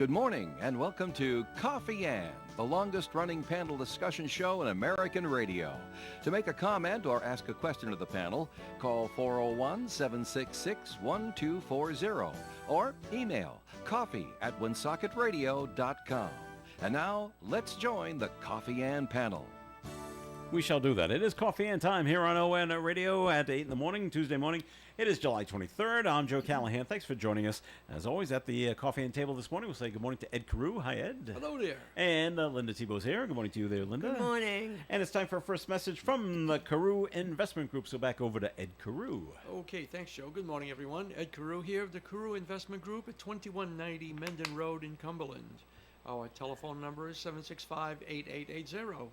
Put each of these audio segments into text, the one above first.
Good morning and welcome to Coffee Ann, the longest running panel discussion show in American radio. To make a comment or ask a question of the panel, call 401-766-1240 or email coffee@woonsocket.radio.com. And now, let's join the Coffee Ann panel. We shall do that. It is Coffee Ann time here on ON Radio at 8 in the morning, Tuesday morning. It is July 23rd. I'm Joe Callahan. Thanks for joining us. As always, at the Coffee Ann table this morning, we'll say good morning to Ed Carew. Hi, Ed. Hello there. And Linda Tebow's here. Good morning to you there, Linda. Good morning. And it's time for our first message from the Carew Investment Group. So back over to Ed Carew. Okay, thanks, Joe. Good morning, everyone. Ed Carew here of the Carew Investment Group at 2190 Mendon Road in Cumberland. Our telephone number is 765-8880.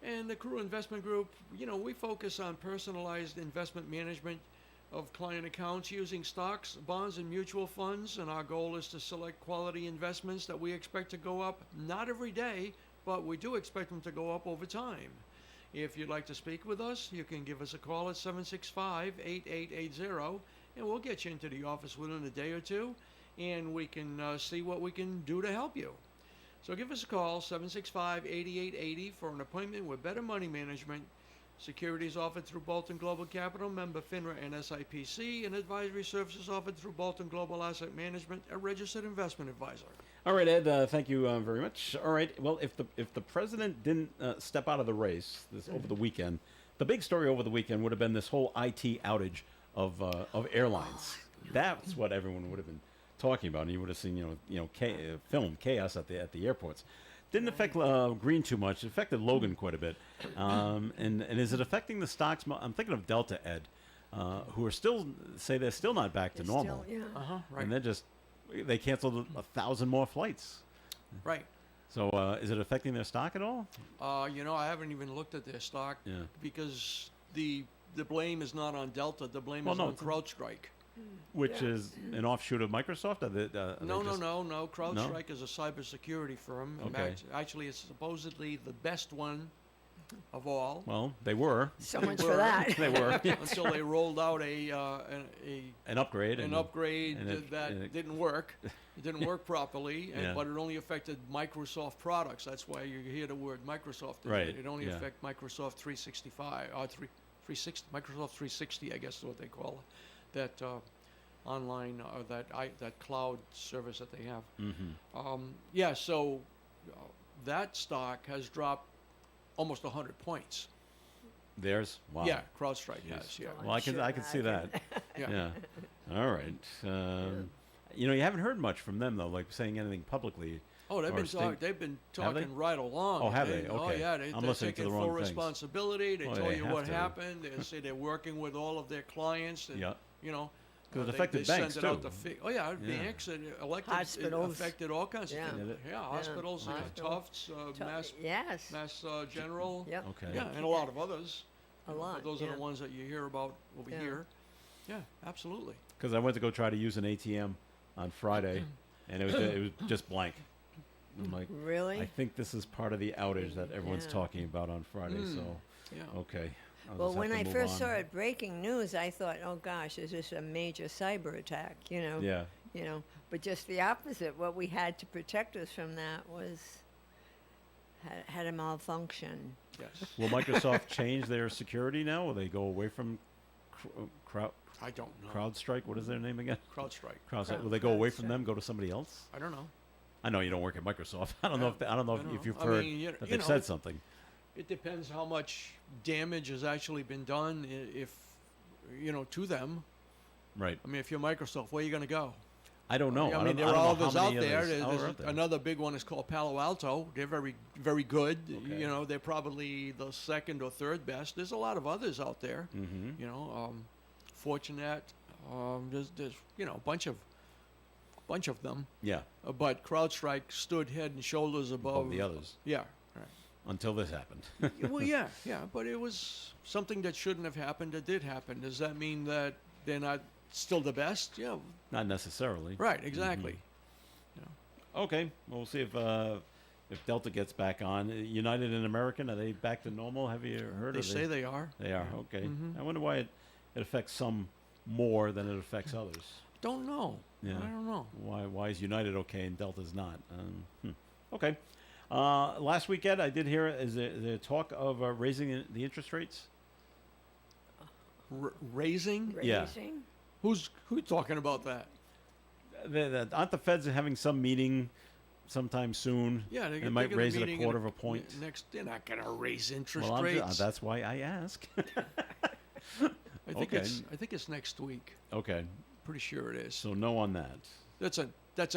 And the Carew Investment Group, we focus on personalized investment management of client accounts using stocks, bonds, and mutual funds. And our goal is to select quality investments that we expect to go up, not every day, but we do expect them to go up over time. If you'd like to speak with us, you can give us a call at 765-8880, and we'll get you into the office within a day or two, and we can see what we can do to help you. So give us a call, 765-8880, for an appointment with Better Money Management. Securities offered through Bolton Global Capital, member FINRA and SIPC, and advisory services offered through Bolton Global Asset Management, a registered investment advisor. All right, Ed, thank you very much. All right, well, if the president didn't step out of the race over the weekend, the big story over the weekend would have been this whole IT outage of airlines. That's what everyone would have been talking about, and you would have seen, film chaos at the airports. Didn't affect Green too much. It affected Logan quite a bit. And is it affecting the stocks? I'm thinking of Delta, Ed, who are they're still not back to normal. Still, yeah. Right. And they canceled 1,000 more flights. Right. So is it affecting their stock at all? I haven't even looked at their stock because the blame is not on Delta. The blame is on CrowdStrike. Which is an offshoot of Microsoft? No. CrowdStrike is a cybersecurity firm. Okay. Actually, it's supposedly the best one of all. Well, they were. So much for that. They were. Until they rolled out an upgrade. That didn't work. It didn't work properly, but it only affected Microsoft products. That's why you hear the word Microsoft. Right. It only affects Microsoft 365, 360, Microsoft 360, I guess is what they call it. That online or that cloud service that they have. Mm-hmm. So that stock has dropped almost 100 points. Theirs? Wow. Yeah, CrowdStrike has. Yeah. Well, I can see that. Yeah. All right. You haven't heard much from them though, like saying anything publicly. Oh, they've been talking right along. Oh, have they? Okay. Oh, yeah. I'm they're listening to taking the wrong full things. responsibility. They tell they you have what to. happened. They say they're working with all of their clients. And, Because it affected banks, too. Banks and elected. Hospitals. It affected all kinds of things. Hospitals, Tufts, Mass General. Yep. Okay. Yeah, and a lot of others. A lot. Those are the ones that you hear about over here. Yeah, absolutely. Because I went to go try to use an ATM on Friday, and it was just blank. I'm like, really? I think this is part of the outage that everyone's talking about on Friday. So, okay. Well, when I first saw it breaking news, I thought, oh gosh, is this a major cyber attack? Yeah. But just the opposite. What we had to protect us from that was had a malfunction. Yes. Will Microsoft change their security now? Will they go away from I don't know. CrowdStrike? What is their name again? CrowdStrike. Will they go away from them? Go to somebody else? I don't know. I know you don't work at Microsoft. I don't know if you've heard that they've said something. It depends how much damage has actually been done, to them. Right. I mean, if you're Microsoft, where are you going to go? I don't know. I mean, there are others out there. There's another big one is called Palo Alto. They're very, very good. Okay. They're probably the second or third best. There's a lot of others out there. Mm-hmm. Fortinet. There's a bunch of them. Yeah. But CrowdStrike stood head and shoulders above the others. Yeah. Right. Until this happened. Well, yeah, but it was something that shouldn't have happened that did happen. Does that mean that they're not still the best? Yeah. Not necessarily. Right, exactly. Mm-hmm. Okay, well, we'll see if Delta gets back on. United and American, are they back to normal? Have you heard? They say they are. They are, okay. Mm-hmm. I wonder why it affects some more than it affects others. Don't know. Yeah. I don't know. Why is United okay and Delta's not? Okay. Last weekend, I did hear is there talk of raising the interest rates. Raising? Yeah. Raising? Who talking about that? Aren't the Feds having some meeting sometime soon? Yeah, They might gonna raise it a meeting quarter of a point. Next, they're not going to raise interest Well, rates. that's why I ask. I think okay. it's next week. Okay. Pretty sure it is. So no on that. That's a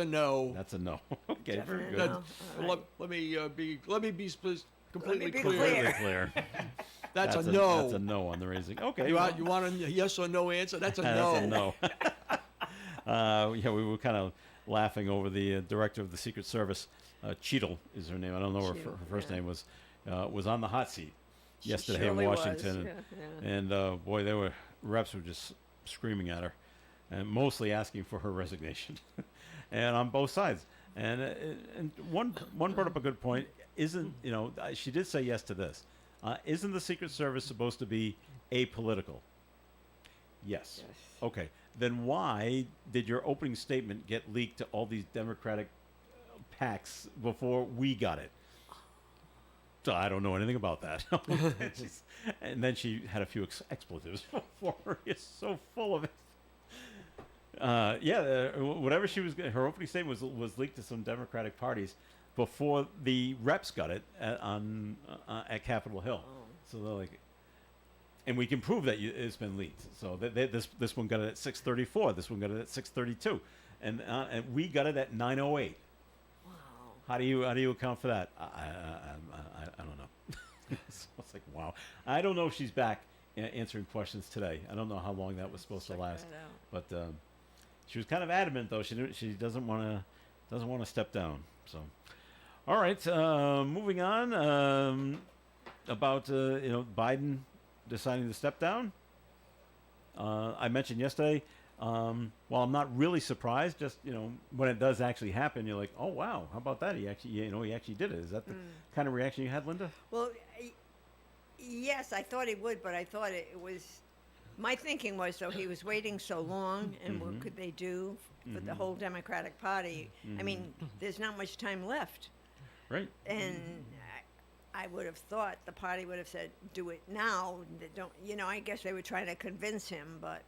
no. That's a no. Okay, very Definite good. no. All right. Let me be completely be clear. Completely clear. That's a no. That's a no on the raising. Okay. You well, want a yes or no answer? That's a that's no. a no. Yeah, we were kind of laughing over the director of the Secret Service. Cheadle is her name. I don't know what her Cheadle, first yeah. name was on the hot seat yesterday surely in was, Washington. yeah. And boy, reps were just screaming at her and mostly asking for her resignation. And on both sides. And one brought up a good point. Isn't, she did say yes to this. Isn't the Secret Service supposed to be apolitical? Yes. Yes. Okay. Then why did your opening statement get leaked to all these Democratic PACs before we got it? So I don't know anything about that. And then she had a few expletives for her. It's so full of it. Whatever she was, her opening statement was leaked to some Democratic parties before the reps got it at Capitol Hill. Oh. So they're like, and we can prove that it's been leaked. So this one got it at 6:34. This one got it at 6:32, and we got it at 9:08. Wow. How do you account for that? I don't know. So it's like, wow. I don't know if she's back answering questions today. I don't know how long that was supposed to Check last. that out. But she was kind of adamant, though. She doesn't want to step down. So, all right. Moving on. About Biden deciding to step down. I mentioned yesterday. While I'm not really surprised, just when it does actually happen, you're like, oh wow, how about that? He actually did it. Is that the kind of reaction you had, Linda? Well, yes, I thought he would, but I thought it was. My thinking was, so he was waiting so long, and what could they do for the whole Democratic Party? I mean, there's not much time left, Right. and I would have thought the party would have said, "Do it now." Don't I guess they were trying to convince him, but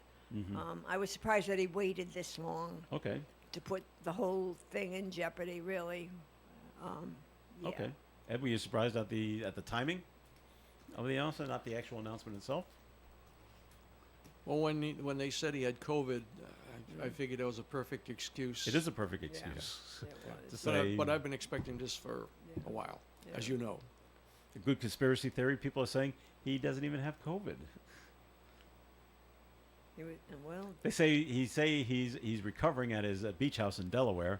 I was surprised that he waited this long Okay. to put the whole thing in jeopardy. Really. Yeah. Okay. Ed, were you surprised at the timing of the announcement, not the actual announcement itself? Well, when they said he had COVID, I figured that was a perfect excuse. It is a perfect excuse. It was. To But, say but I've been expecting this for a while, as you know. a good conspiracy theory. People are saying he doesn't even have COVID. Well, They say he's recovering at his beach house in Delaware,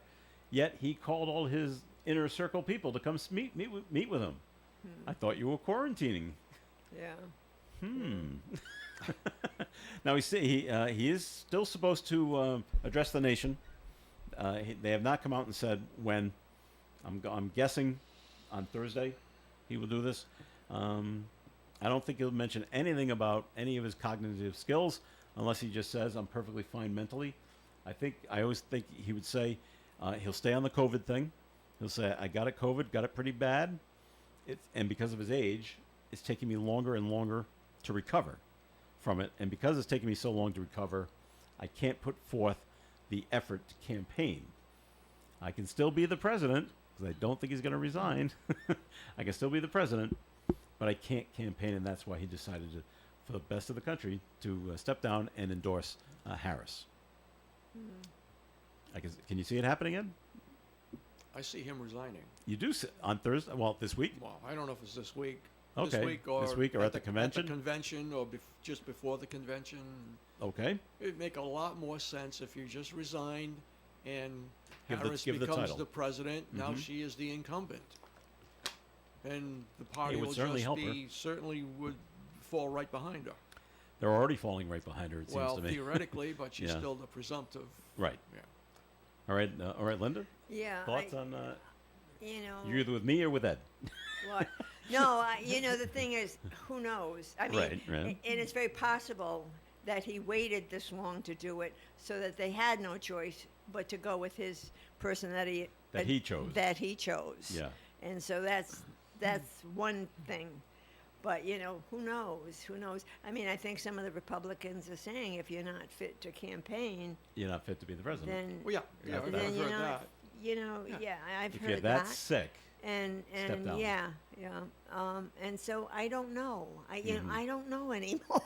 yet he called all his inner circle people to come meet with him. I thought you were quarantining. yeah. Now he is still supposed to address the nation. They have not come out and said when. I'm guessing on Thursday he will do this. I don't think he'll mention anything about any of his cognitive skills unless he just says I'm perfectly fine mentally. I always think he would say he'll stay on the COVID thing. He'll say I got it COVID, got it pretty bad, and because of his age, it's taking me longer and longer to recover from it. And because it's taking me so long to recover, I can't put forth the effort to campaign. I can still be the president because I don't think he's going to resign. I can still be the president, but I can't campaign, and that's why he decided to, for the best of the country, to step down and endorse Harris. Can you see it happening, Ed? I see him resigning. You do on Thursday. Well, this week. Well, I don't know if it's this week. Okay. This week or at the convention? At the convention or just before the convention. Okay. It'd make a lot more sense if you just resigned and Harris give the becomes title. the president. Now she is the incumbent. And the party would will certainly just help her. certainly would fall right behind her. They're already falling right behind her, it Well, seems to me. theoretically, but she's Yeah. still the presumptive. Right. Yeah. All right, Linda? Yeah. Thoughts on you're either with me or with Ed? What? No, the thing is, who knows? I mean, Right. and it's very possible that he waited this long to do it, so that they had no choice but to go with his person that he chose. That he chose. Yeah. And so that's one thing. But, who knows? Who knows? I mean, I think some of the Republicans are saying if you're not fit to campaign, You're not fit to be the president. then, Well, yeah, Yeah, I've then heard you're not, that. I've If heard you're that. that sick, And Step down. yeah. And so I don't know. Mm-hmm. I don't know anymore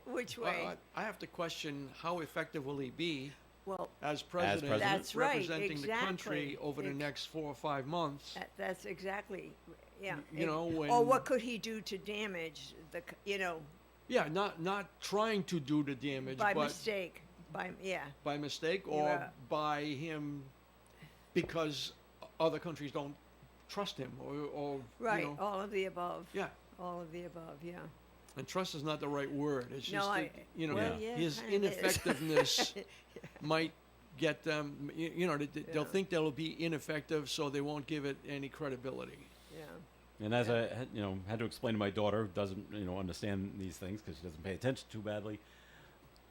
which way. I have to question how effective will he be Well, as president, president? That's right, representing the country exactly. over the next 4 or 5 months. that's exactly, yeah. You know, or when- what could he do to damage Yeah, not trying to do the damage, by but mistake, by mistake or Yeah. by him because other countries don't trust him or right, you know, all of the above. yeah. All of the above, yeah. And trust is not the right word. It's No, just I- that, you know, well, yeah, his kind of is. ineffectiveness might get them. They'll Yeah. think they'll be ineffective, so they won't give it any credibility. Yeah. and as I had to explain to my daughter, who doesn't understand these things because she doesn't pay attention too badly.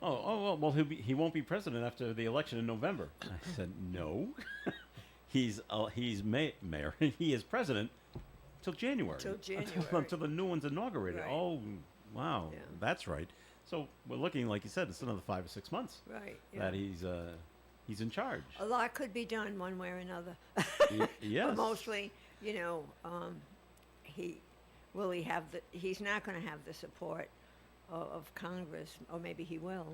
Well, he won't be president after the election in November. I said no, he's mayor. He is president till January. Till January. Until the new one's inaugurated. Right. Oh, wow, Yeah. that's right. So we're looking, like you said, it's another 5 or 6 months Right. Yeah. that he's in charge. A lot could be done one way or another. Yes. But mostly, he's not going to have the support of Congress, or maybe he will.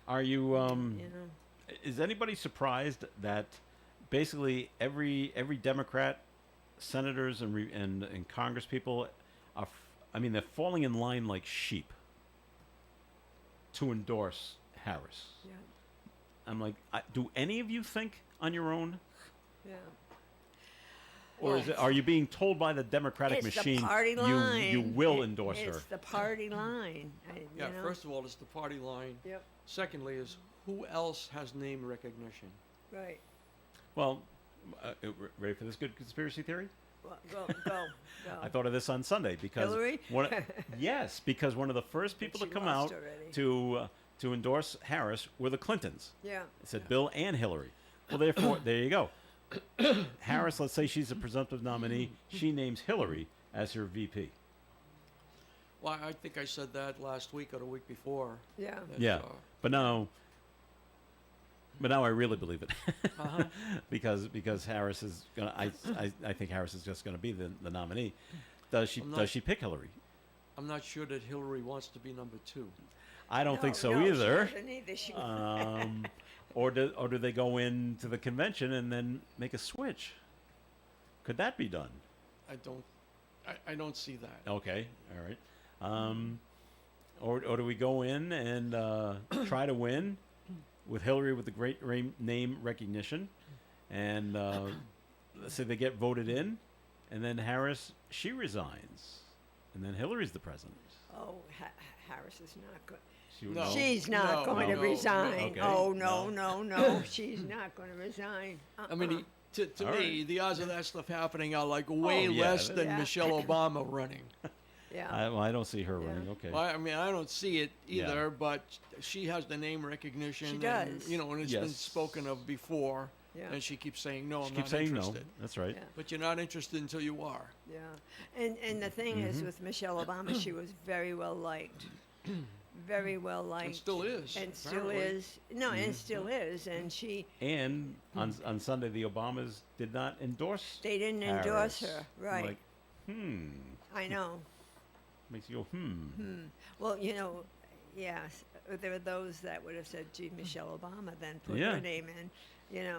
Are you? You know. Is anybody surprised that basically every Democrat, senators and Congress people they're falling in line like sheep to endorse Harris? Yeah. I'm like, do any of you think on your own, Yeah. or are you being told by the Democratic It's machine the party line. you will endorse her? It's the party line. Yeah. You know? First of all, it's the party line. Yep. Secondly, is who else has name recognition? Right. Well, ready for this good conspiracy theory? Well, go. I thought of this on Sunday because Hillary? Yes, because one of the first people to she come lost out already. to endorse Harris were the Clintons. Yeah. It said Bill and Hillary. Well, therefore, there you go. Harris, let's say she's a presumptive nominee. She names Hillary as her VP. Well, I think I said that last week or the week before. Yeah. that, Yeah, but now I really believe it Uh-huh. because Harris is gonna. I think Harris is just gonna be the nominee. Does she pick Hillary? I'm not sure that Hillary wants to be number 2. I don't think so No, she either. doesn't either. She- Or do they go into the convention and then make a switch? Could that be done? I don't see that. Okay, all right. Or do we go in and try to win with Hillary with the great name recognition, and let's say they get voted in, and then Harris, she resigns, and then Hillary's the president. Oh, Harris is not good. She would- No. She's not no, going no, to no. resign. Okay. Oh, no. She's not going to resign. I mean, to All me, right. the odds of that stuff happening are like way yeah, less than yeah. Michelle Obama running. yeah. I don't see her Yeah. running. Okay. Well, I mean, I don't see it Yeah. either, but she has the name recognition. She and, does. and it's been Yes. spoken of before, Yeah. and she keeps saying, no, She I'm keeps not saying interested. no. That's right. Yeah. But you're not interested until you are. Yeah, and the thing is, with Michelle Obama, she was very well liked, very well liked, And still is. and still apparently. is. No, and still is, and she. And on Sunday, the Obamas did not endorse. They didn't endorse Harris. her, I'm right? Like, I know. makes you go, Well, yes, there were those that would have said, "Gee, Michelle Obama," then put Yeah. her name in. Yeah.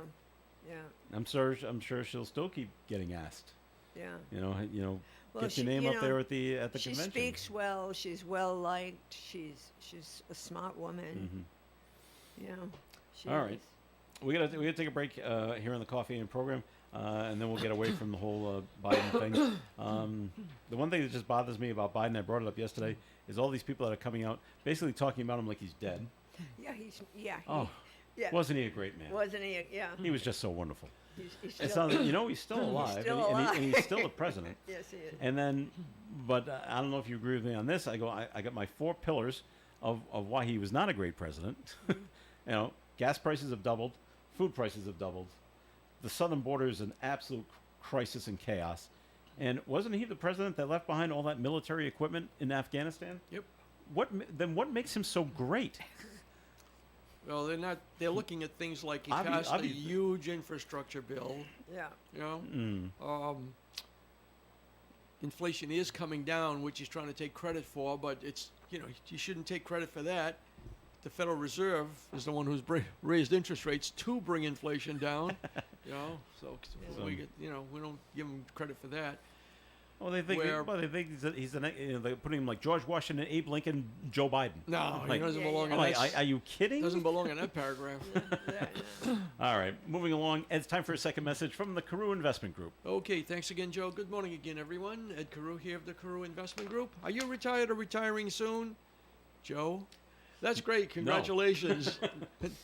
I'm sure she'll still keep getting asked. Yeah. Well, Get she- your name you up there know, at the She convention. speaks well. She's well liked. She's a smart woman. Mhm. She All right. is. We gotta take a break here on the Coffee and program, and then we'll get away from the whole Biden thing. The one thing that just bothers me about Biden, I brought it up yesterday, is all these people that are coming out basically talking about him like he's dead. Yeah, Oh, yeah. wasn't he a great man? Wasn't he? Yeah. He was just so wonderful. He's It still, sounds, he's still alive, still and alive. he's still the president. yes, he is. And then, but I don't know if you agree with me on this. I got my 4 pillars of why he was not a great president. You know, gas prices have doubled, food prices have doubled, the southern border is an absolute crisis and chaos. And wasn't he the president that left behind all that military equipment in Afghanistan? Yep. What makes him so great? Well, they're not. They're looking at things like he passed a obviously. huge infrastructure bill. Yeah. You know, inflation is coming down, which he's trying to take credit for. But it's, you know, you shouldn't take credit for that. The Federal Reserve is the one who's raised interest rates to bring inflation down. You know, so we get, you know, we don't give him credit for that. Well, they think he's they're putting him like George Washington, Abe Lincoln, Joe Biden. No, Like- he doesn't Yeah, belong yeah. in I'm that. like, are you kidding? Doesn't belong in that paragraph. All right, moving along. It's time for a second message from the Carew Investment Group. Okay, thanks again, Joe. Good morning again, everyone. Ed Carew here of the Carew Investment Group. Are you retired or retiring soon, Joe? That's great. Congratulations.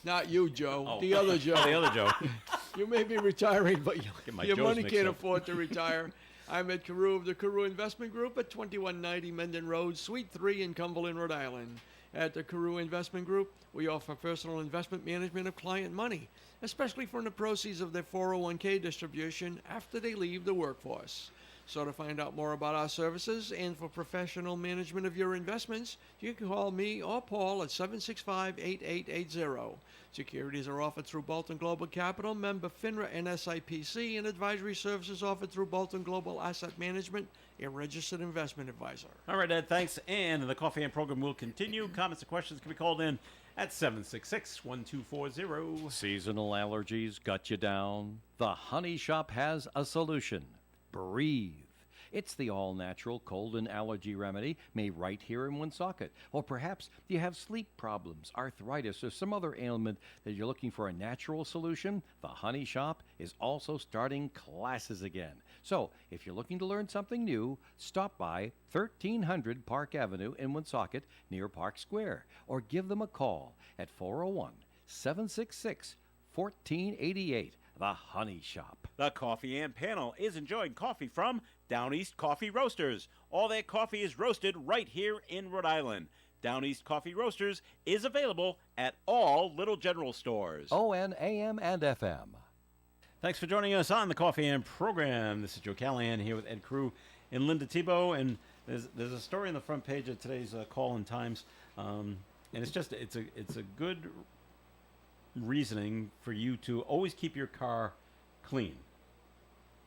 Not you, Joe. Oh. The other Joe. The other Joe. You may be retiring, but Get my your Joes money mixed can't up. afford to retire. I'm Ed Carew of the Carew Investment Group at 2190 Menden Road, Suite 3 in Cumberland, Rhode Island. At the Carew Investment Group, we offer personal investment management of client money, especially from the proceeds of their 401k distribution after they leave the workforce. So to find out more about our services and for professional management of your investments, you can call me or Paul at 765-8880. Securities are offered through Bolton Global Capital, member FINRA and SIPC, and advisory services offered through Bolton Global Asset Management, a registered investment advisor. All right, Ed, thanks. And the Coffee and program will continue. Comments and questions can be called in at 766-1240. Seasonal allergies got you down? The Honey Shop has a solution. Breathe. It's the all-natural cold and allergy remedy made right here in Woonsocket. Or perhaps you have sleep problems, arthritis, or some other ailment that you're looking for a natural solution. The Honey Shop is also starting classes again. So, if you're looking to learn something new, stop by 1300 Park Avenue in Woonsocket near Park Square, or give them a call at 401-766-1488. The Honey Shop. The Coffee and panel is enjoying coffee from Down East Coffee Roasters. All their coffee is roasted right here in Rhode Island. Down East Coffee Roasters is available at all Little General stores. ON, AM, and FM. Thanks for joining us on the Coffee and program. This is Joe Callahan here with Ed Carew and Linda Tebow, and there's a story on the front page of today's Call in Times, and it's a good reasoning for you to always keep your car clean.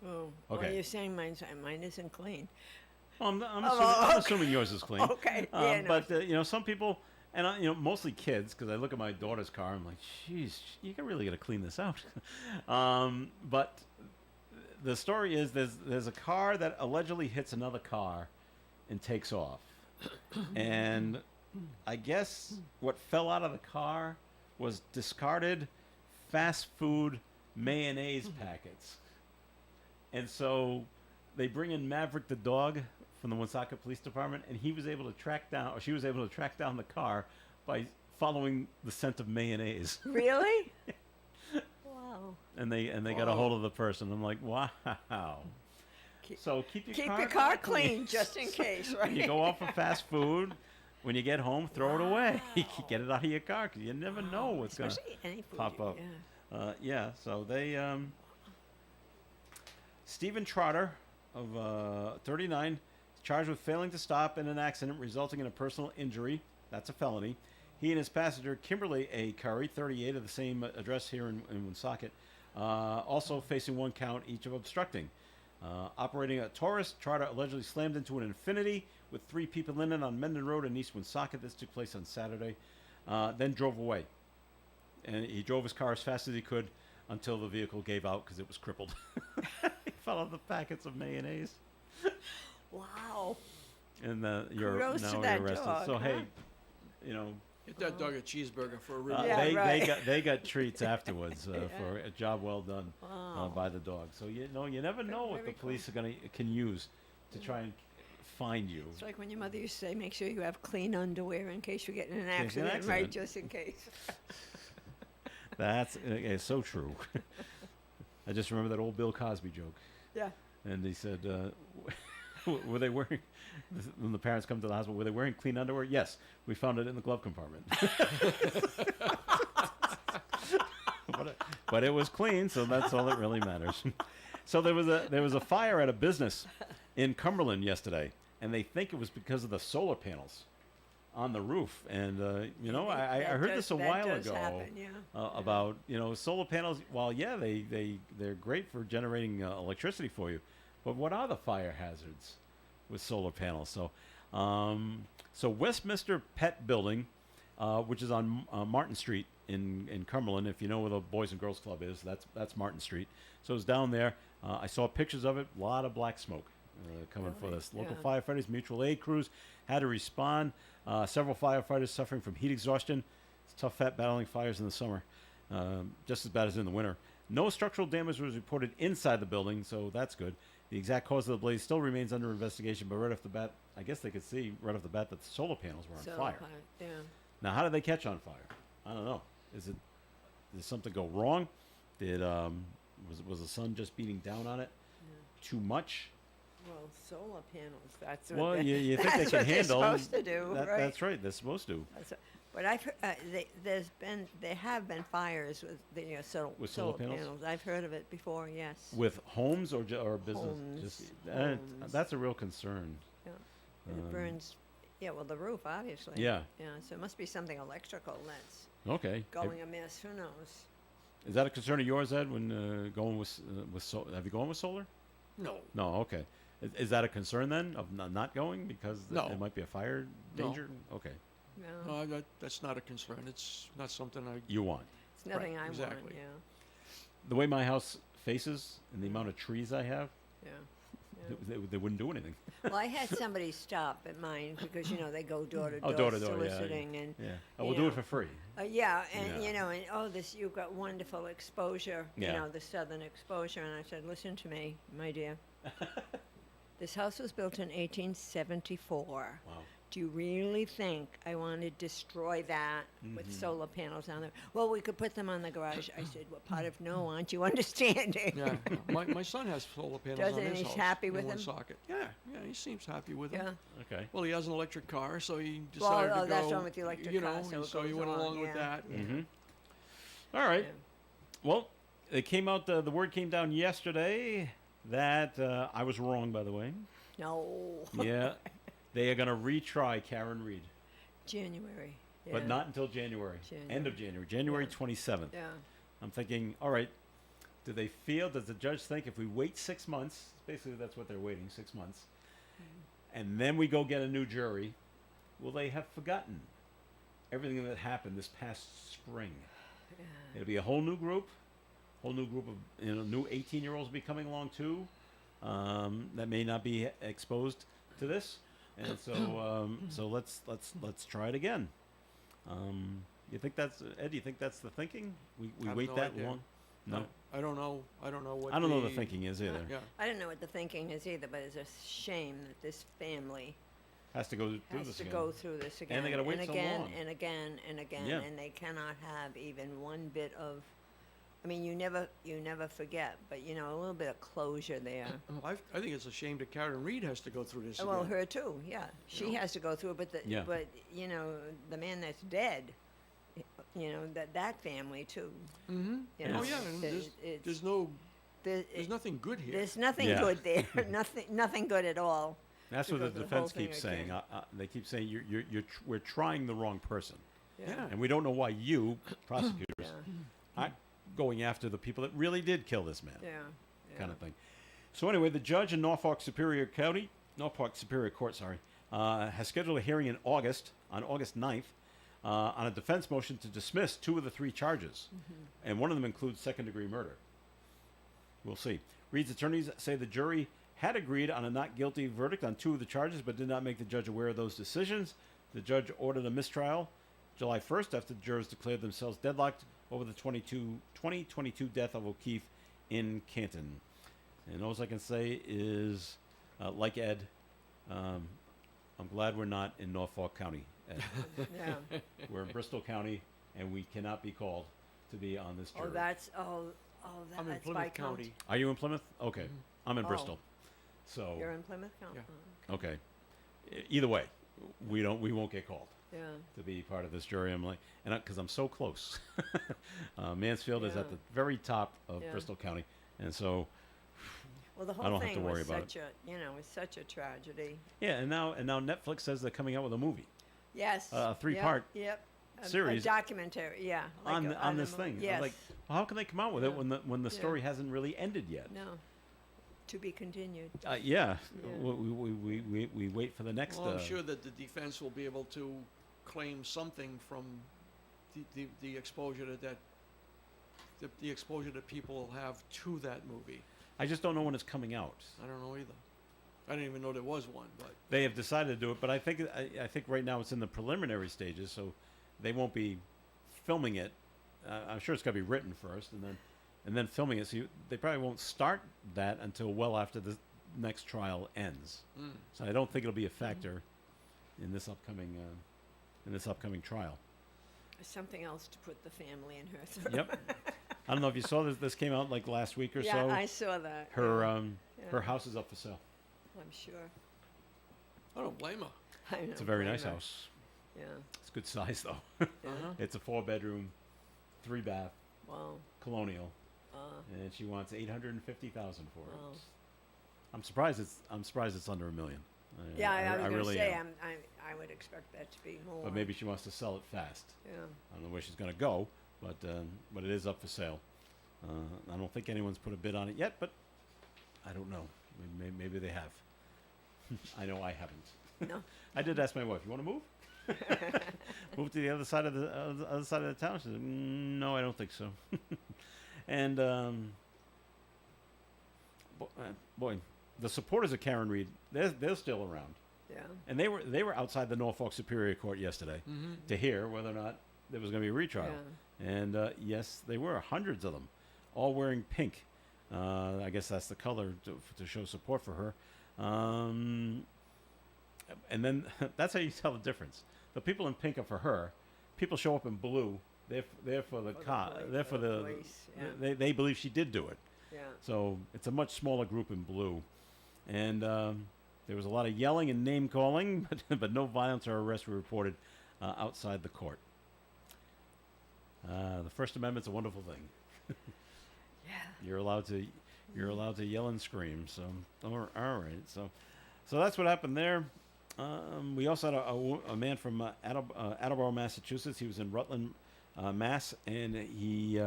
Oh, Okay. well, you're saying mine isn't clean. Well, I'm okay. assuming yours is clean. Okay, yeah, no. But some people, and mostly kids, because I look at my daughter's car, I'm like, geez, you really got to clean this out. But the story is there's a car that allegedly hits another car and takes off, and I guess what fell out of the car was discarded fast food mayonnaise packets. And so they bring in Maverick the dog from the Woonsocket Police Department, and she was able to track down the car by following the scent of mayonnaise. Really? Wow. And they got a hold of the person. I'm like, wow. So keep your car clean just in case, right? When you go off for fast food, when you get home, throw it away. Get it out of your car because you never know what's going to Especially any food pop up. Yeah. So they, Stephen Trotter of 39, is charged with failing to stop in an accident resulting in a personal injury. That's a felony. He and his passenger, Kimberly A. Curry, 38, of the same address here in Woonsocket, also facing one count each of obstructing. Operating a Taurus, Trotter allegedly slammed into an Infiniti with 3 people in it on Menden Road in East Woonsocket. This took place on Saturday. Then drove away. And he drove his car as fast as he could until the vehicle gave out because it was crippled. He fell off the packets of mayonnaise. Wow. And Kudos to now that arrested. dog, So huh? hey, Get that dog a cheeseburger for a rib. Yeah, they right. they got treats afterwards for a job well done by the dog. So you never know what the Very police can use to try and find you. It's like when your mother used to say, make sure you have clean underwear in case you get in an Case of an accident, right? accident. Just in case. That's so true. I just remember that old Bill Cosby joke. Yeah. And he said, Were they wearing, when the parents come to the hospital, were they wearing clean underwear? Yes, we found it in the glove compartment. but it was clean, so that's all that really matters. So there was a fire at a business in Cumberland yesterday, and they think it was because of the solar panels on the roof. And I heard this a while ago Happen, yeah. about solar panels. Well, yeah, they're great for generating electricity for you, but what are the fire hazards with solar panels? So Westminster Pet Building, which is on Martin Street in Cumberland. If you know where the Boys and Girls Club is, that's Martin Street. So it's down there. I saw pictures of it. A lot of black smoke coming for this. Local firefighters, mutual aid crews had to respond. Several firefighters suffering from heat exhaustion. It's tough battling fires in the summer, just as bad as in the winter. No structural damage was reported inside the building, so that's good. The exact cause of the blaze still remains under investigation, but right off the bat, I guess they could see right off the bat that the solar panels were on fire. Yeah. Now, how did they catch on fire? I don't know. Did something go wrong? Was the sun just beating down on it too much? Well, solar panels. That's what Well, they, you think they that's can what they're handle. supposed to do, right? That's right. They're supposed to. But there have been fires with With solar solar panels? panels. I've heard of it before. Yes. With homes or business? Homes, Homes. homes. That's a real concern. Yeah. And it burns. Yeah. Well, the roof, obviously. Yeah. Yeah. So it must be something electrical that's Okay. going amiss. Who knows? Is that a concern of yours, Ed, when going with have you gone with solar? No. No. Okay. Is that a concern then of not going because No. there might be a fire No. danger? Okay. No. That's not a concern. It's not something I. You want. It's nothing I want. exactly. Yeah. The way my house faces and the amount of trees I have, Yeah. they wouldn't do anything. Well, I had somebody stop at mine because they go door to Oh, door door to door, yeah, soliciting and Yeah. Oh, we'll You do know. it for free. yeah, and Yeah. this you've got wonderful exposure. Yeah. The southern exposure, and I said, listen to me, my dear. This house was built in 1874. Wow. Do you really think I want to destroy that with Mm-hmm. solar panels on there? Well, we could put them on the garage. I said, well, part of no, aren't you understanding? Yeah. My son has solar panels Does on he? his He's house. happy in with one them? socket. Yeah. Yeah. He seems happy with them. Yeah. Okay. Well, he has an electric car, so he Well, decided to go. that's wrong with the electric car, so and it so he goes went along, along with yeah. that. Mm-hmm. All right. Yeah. Well, it came out. The word came down yesterday that I was wrong. By the way. No. Yeah. They are going to retry Karen Reed, January. Yeah. but not until January. End of January. January 27th. Yeah. I'm thinking, all right, does the judge think if we wait 6 months, basically that's what they're waiting, 6 months, and then we go get a new jury, will they have forgotten everything that happened this past spring? Yeah. It'll be a whole new group of, new 18-year-olds will be coming along too, that may not be exposed to this. And so let's try it again. You think that's Ed? Do you think that's the thinking? We I have wait no that idea. long? No, I don't know. I don't know what. I don't know the thinking is either. Yeah. I don't know what the thinking is either, but it's a shame that this family Has to go through has this to again. go through this again they gotta wait and so again long. and again and again, Yeah. and they cannot have even one bit of. I mean, you never forget, but a little bit of closure there. I think it's a shame that Karen Reed has to go through this. Well, again. her too. Yeah, she has to go through it, but Yeah. the man that's dead, that family too. Mm-hmm. You know, Oh yeah. And it's- there's nothing good here. There's nothing Yeah. good there. nothing good at all. That's to what go the through the whole defense thing keeps saying. again. They keep saying we're trying the wrong person, Yeah. and we don't know why you prosecutors Yeah. aren't going after the people that really did kill this man. Yeah. Kind of thing. So anyway, the judge in Norfolk Superior Court, has scheduled a hearing on August 9th, on a defense motion to dismiss 2 of the 3 charges, and one of them includes second-degree murder. We'll see. Reed's attorneys say the jury had agreed on a not guilty verdict on 2 of the charges, but did not make the judge aware of those decisions. The judge ordered a mistrial July 1st after the jurors declared themselves deadlocked over the 2022 death of O'Keefe in Canton. And all I can say is, like Ed, I'm glad we're not in Norfolk County, Ed. Yeah. We're in Bristol County, and we cannot be called to be on this jury. Oh, that's I'm in that's Plymouth Viscount. County. Are you in Plymouth? Okay. I'm in Oh. Bristol. So You're in Plymouth? Oh, Yeah. oh, okay. Either way, we won't get called yeah. to be part of this jury. I'm like, and because I'm so close. Mansfield is Yeah. at the very top of Yeah. Bristol County, and so Well, the I whole don't have thing to worry was about it. such a, was such a tragedy. yeah. And now Netflix says they're coming out with a movie Yes. A three-part Yep. series A documentary, yeah. like on a- this a thing. I'm Yes. like, well, how can they come out with it Yeah. when the Yeah. story hasn't really ended yet? No. To be continued. Yeah. Yeah. We wait for the next. Well, I'm sure that the defense will be able to claim something from the exposure that the exposure that people will have to that movie. I just don't know when it's coming out. I don't know either. I didn't even know there was one, but They have decided to do it, but I think right now it's in the preliminary stages, so they won't be filming it. I'm sure it's got to be written first, and then filming it. So they probably won't start that until well after the next trial ends. So I don't think it'll be a factor in this upcoming trial. Something else to put the family in her throat. Yep. I don't know if you saw this. This came out like last week or Yeah, so. I saw that. Her yeah. her house is up for sale. I'm sure. I don't blame her. I It's a don't very blame nice her. house. Yeah. It's good size though. Uh-huh. It's a 4-bedroom, 3-bath, Wow. colonial, Uh, and she wants $850,000 for it. Wow. I'm surprised it's under $1 million. yeah, I was going to really say, am. I would expect that to be more. But maybe she wants to sell it fast. Yeah. I don't know where she's going to go, but it is up for sale. I don't think anyone's put a bid on it yet, but I don't know. Maybe they have. I know I haven't. No. I did ask my wife, "You want to move? Move to the other side of the town?" She said, "No, I don't think so." And boy, the supporters of Karen Reed, they're still around, Yeah. and they were outside the Norfolk Superior Court yesterday to hear whether or not there was going to be a retrial. And yes, they were hundreds of them, all wearing pink. I guess that's the color to show support for her. And then that's how you tell the difference. The people in pink are for her. People show up in blue. They're for the car. They're for the. police, yeah. They believe she did do it. Yeah. So it's a much smaller group in blue, and there was a lot of yelling and name calling, but no violence or arrests were reported outside the court. The First Amendment's a wonderful thing. Yeah. You're allowed to yell and scream. So all right. So that's what happened there. We also had a man from Attleboro, Massachusetts. He was in Rutland, Mass, and he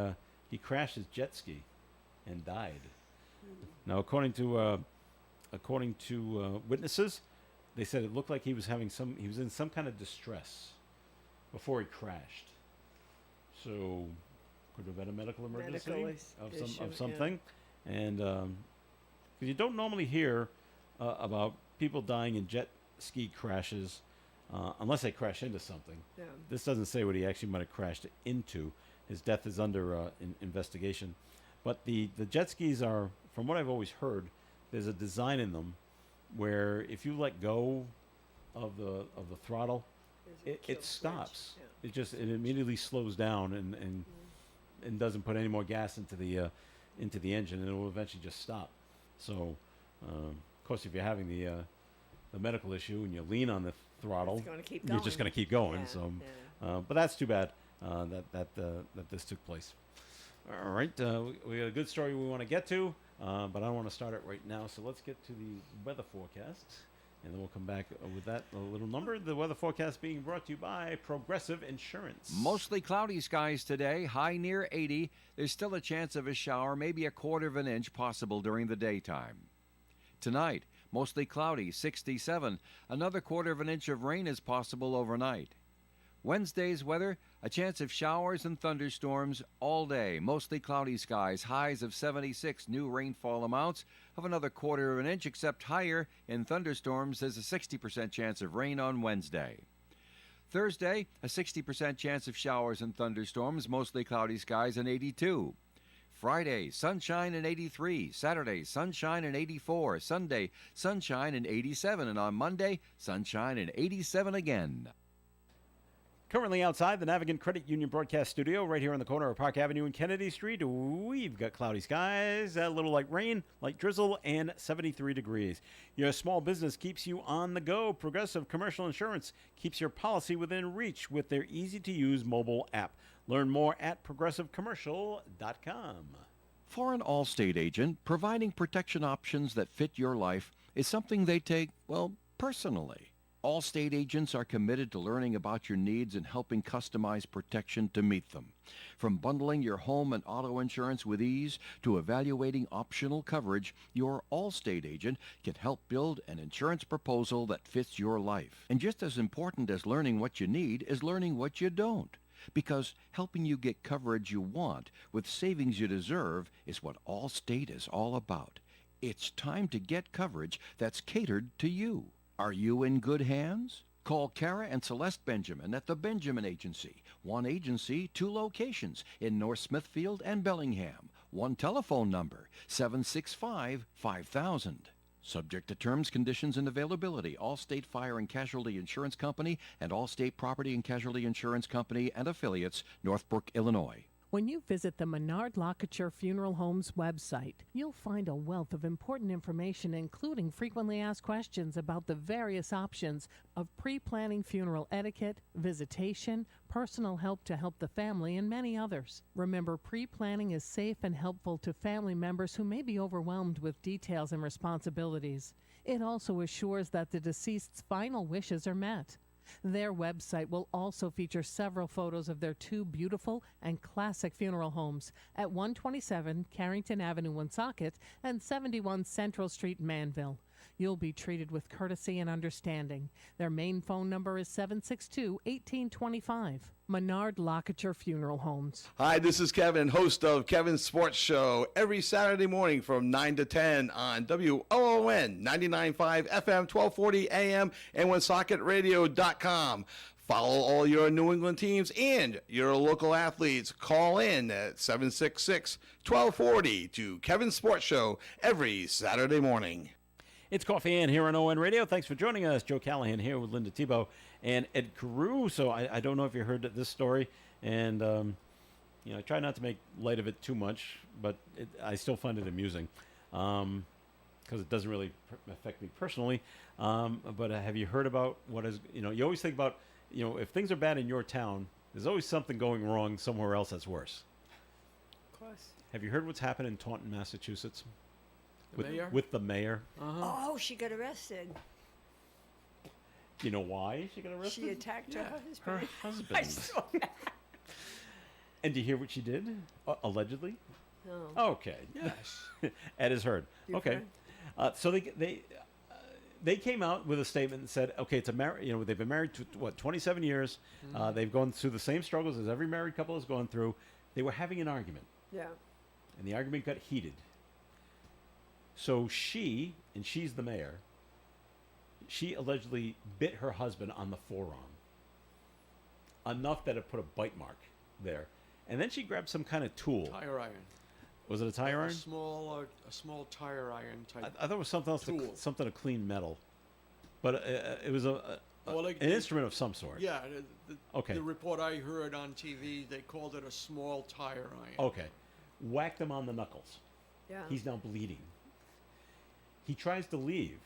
crashed his jet ski and died. Now, according to witnesses, they said it looked like he was in some kind of distress before he crashed. So, could have been a medical emergency issue, of something, and because you don't normally hear about people dying in jet ski crashes unless they crash into something. Yeah. This doesn't say what he actually might have crashed into. His death is under investigation. But the jet skis are, from what I've always heard, there's a design in them where if you let go of the throttle, There's a kill it switch. stops. Yeah. It immediately slows down and doesn't put any more gas into the engine, and it will eventually just stop. So, of course, if you're having the medical issue and you lean on the throttle, It's gonna keep you're just going. going to keep going. Yeah, So, yeah. but that's too bad that this took place. All right, we got a good story we want to get to, but I don't want to start it right now. So let's get to the weather forecast, and then we'll come back with that little number. The weather forecast being brought to you by Progressive Insurance. Mostly cloudy skies today, high near 80. There's still a chance of a shower, maybe a quarter of an inch possible during the daytime. Tonight, mostly cloudy, 67. Another quarter of an inch of rain is possible overnight. Wednesday's weather, a chance of showers and thunderstorms all day. Mostly cloudy skies, highs of 76. New rainfall amounts of another quarter of an inch, except higher in thunderstorms. There's a 60% chance of rain on Wednesday. Thursday, a 60% chance of showers and thunderstorms, mostly cloudy skies, and 82. Friday, sunshine and 83. Saturday, sunshine and 84. Sunday, sunshine and 87. And on Monday, sunshine and 87 again. Currently outside the Navigant Credit Union broadcast studio right here on the corner of Park Avenue and Kennedy Street. We've got cloudy skies, a little light rain, light drizzle, and 73 degrees. Your small business keeps you on the go. Progressive Commercial Insurance keeps your policy within reach with their easy-to-use mobile app. Learn more at progressivecommercial.com. For an Allstate agent, providing protection options that fit your life is something they take, well, personally. Allstate agents are committed to learning about your needs and helping customize protection to meet them. From bundling your home and auto insurance with ease to evaluating optional coverage, your Allstate agent can help build an insurance proposal that fits your life. And just as important as learning what you need is learning what you don't. Because helping you get coverage you want with savings you deserve is what Allstate is all about. It's time to get coverage that's catered to you. Are you in good hands? Call Kara and Celeste Benjamin at the Benjamin Agency. One agency, two locations in North Smithfield and Bellingham. One telephone number, 765-5000. Subject to terms, conditions, and availability. Allstate Fire and Casualty Insurance Company and Allstate Property and Casualty Insurance Company and affiliates, Northbrook, Illinois. When you visit the Menard Locature Funeral Home's website, you'll find a wealth of important information, including frequently asked questions about the various options of pre-planning funeral etiquette, visitation, personal help to help the family, and many others. Remember, pre-planning is safe and helpful to family members who may be overwhelmed with details and responsibilities. It also assures that the deceased's final wishes are met. Their website will also feature several photos of their two beautiful and classic funeral homes at 127 Carrington Avenue, Woonsocket, and 71 Central Street, Manville. You'll be treated with courtesy and understanding. Their main phone number is 762-1825. Menard Locature Funeral Homes. Hi, this is Kevin, host of Kevin's Sports Show, every Saturday morning from 9 to 10 on WOON 99.5 FM, 1240 AM, and OneSocketRadio.com. Follow all your New England teams and your local athletes. Call in at 766-1240 to Kevin's Sports Show every Saturday morning. It's Coffee Ann here on ON Radio. Thanks for joining us. Joe Callahan here with Linda Tebow and Ed Carew. So I don't know if you heard this story, and I try not to make light of it too much, but I still find it amusing because it doesn't really affect me personally. But have you heard about what is, you always think about, if things are bad in your town, there's always something going wrong somewhere else that's worse. Of course. Have you heard what's happened in Taunton, Massachusetts? Mayor? With the mayor. Uh-huh. Oh, she got arrested. Do you know why she got arrested? She attacked her Her husband. husband. I saw that. And do you hear what she did? Allegedly? No. Okay. Yes. Ed has heard. You've Okay. heard? So they came out with a statement and said, okay, it's they've been married to 27 years. They've gone through the same struggles as every married couple has gone through. They were having an argument, Yeah. and the argument got heated. So she's the mayor, she allegedly bit her husband on the forearm, enough that it put a bite mark there. And then she grabbed some kind of tool. Tire iron. Was it a tire iron? A small tire iron type. I thought it was something else, tool. something to clean metal. But it was an instrument of some sort. Yeah. Okay. The report I heard on TV, they called it a small tire iron. Okay. Whacked him on the knuckles. Yeah. He's now bleeding. He tries to leave,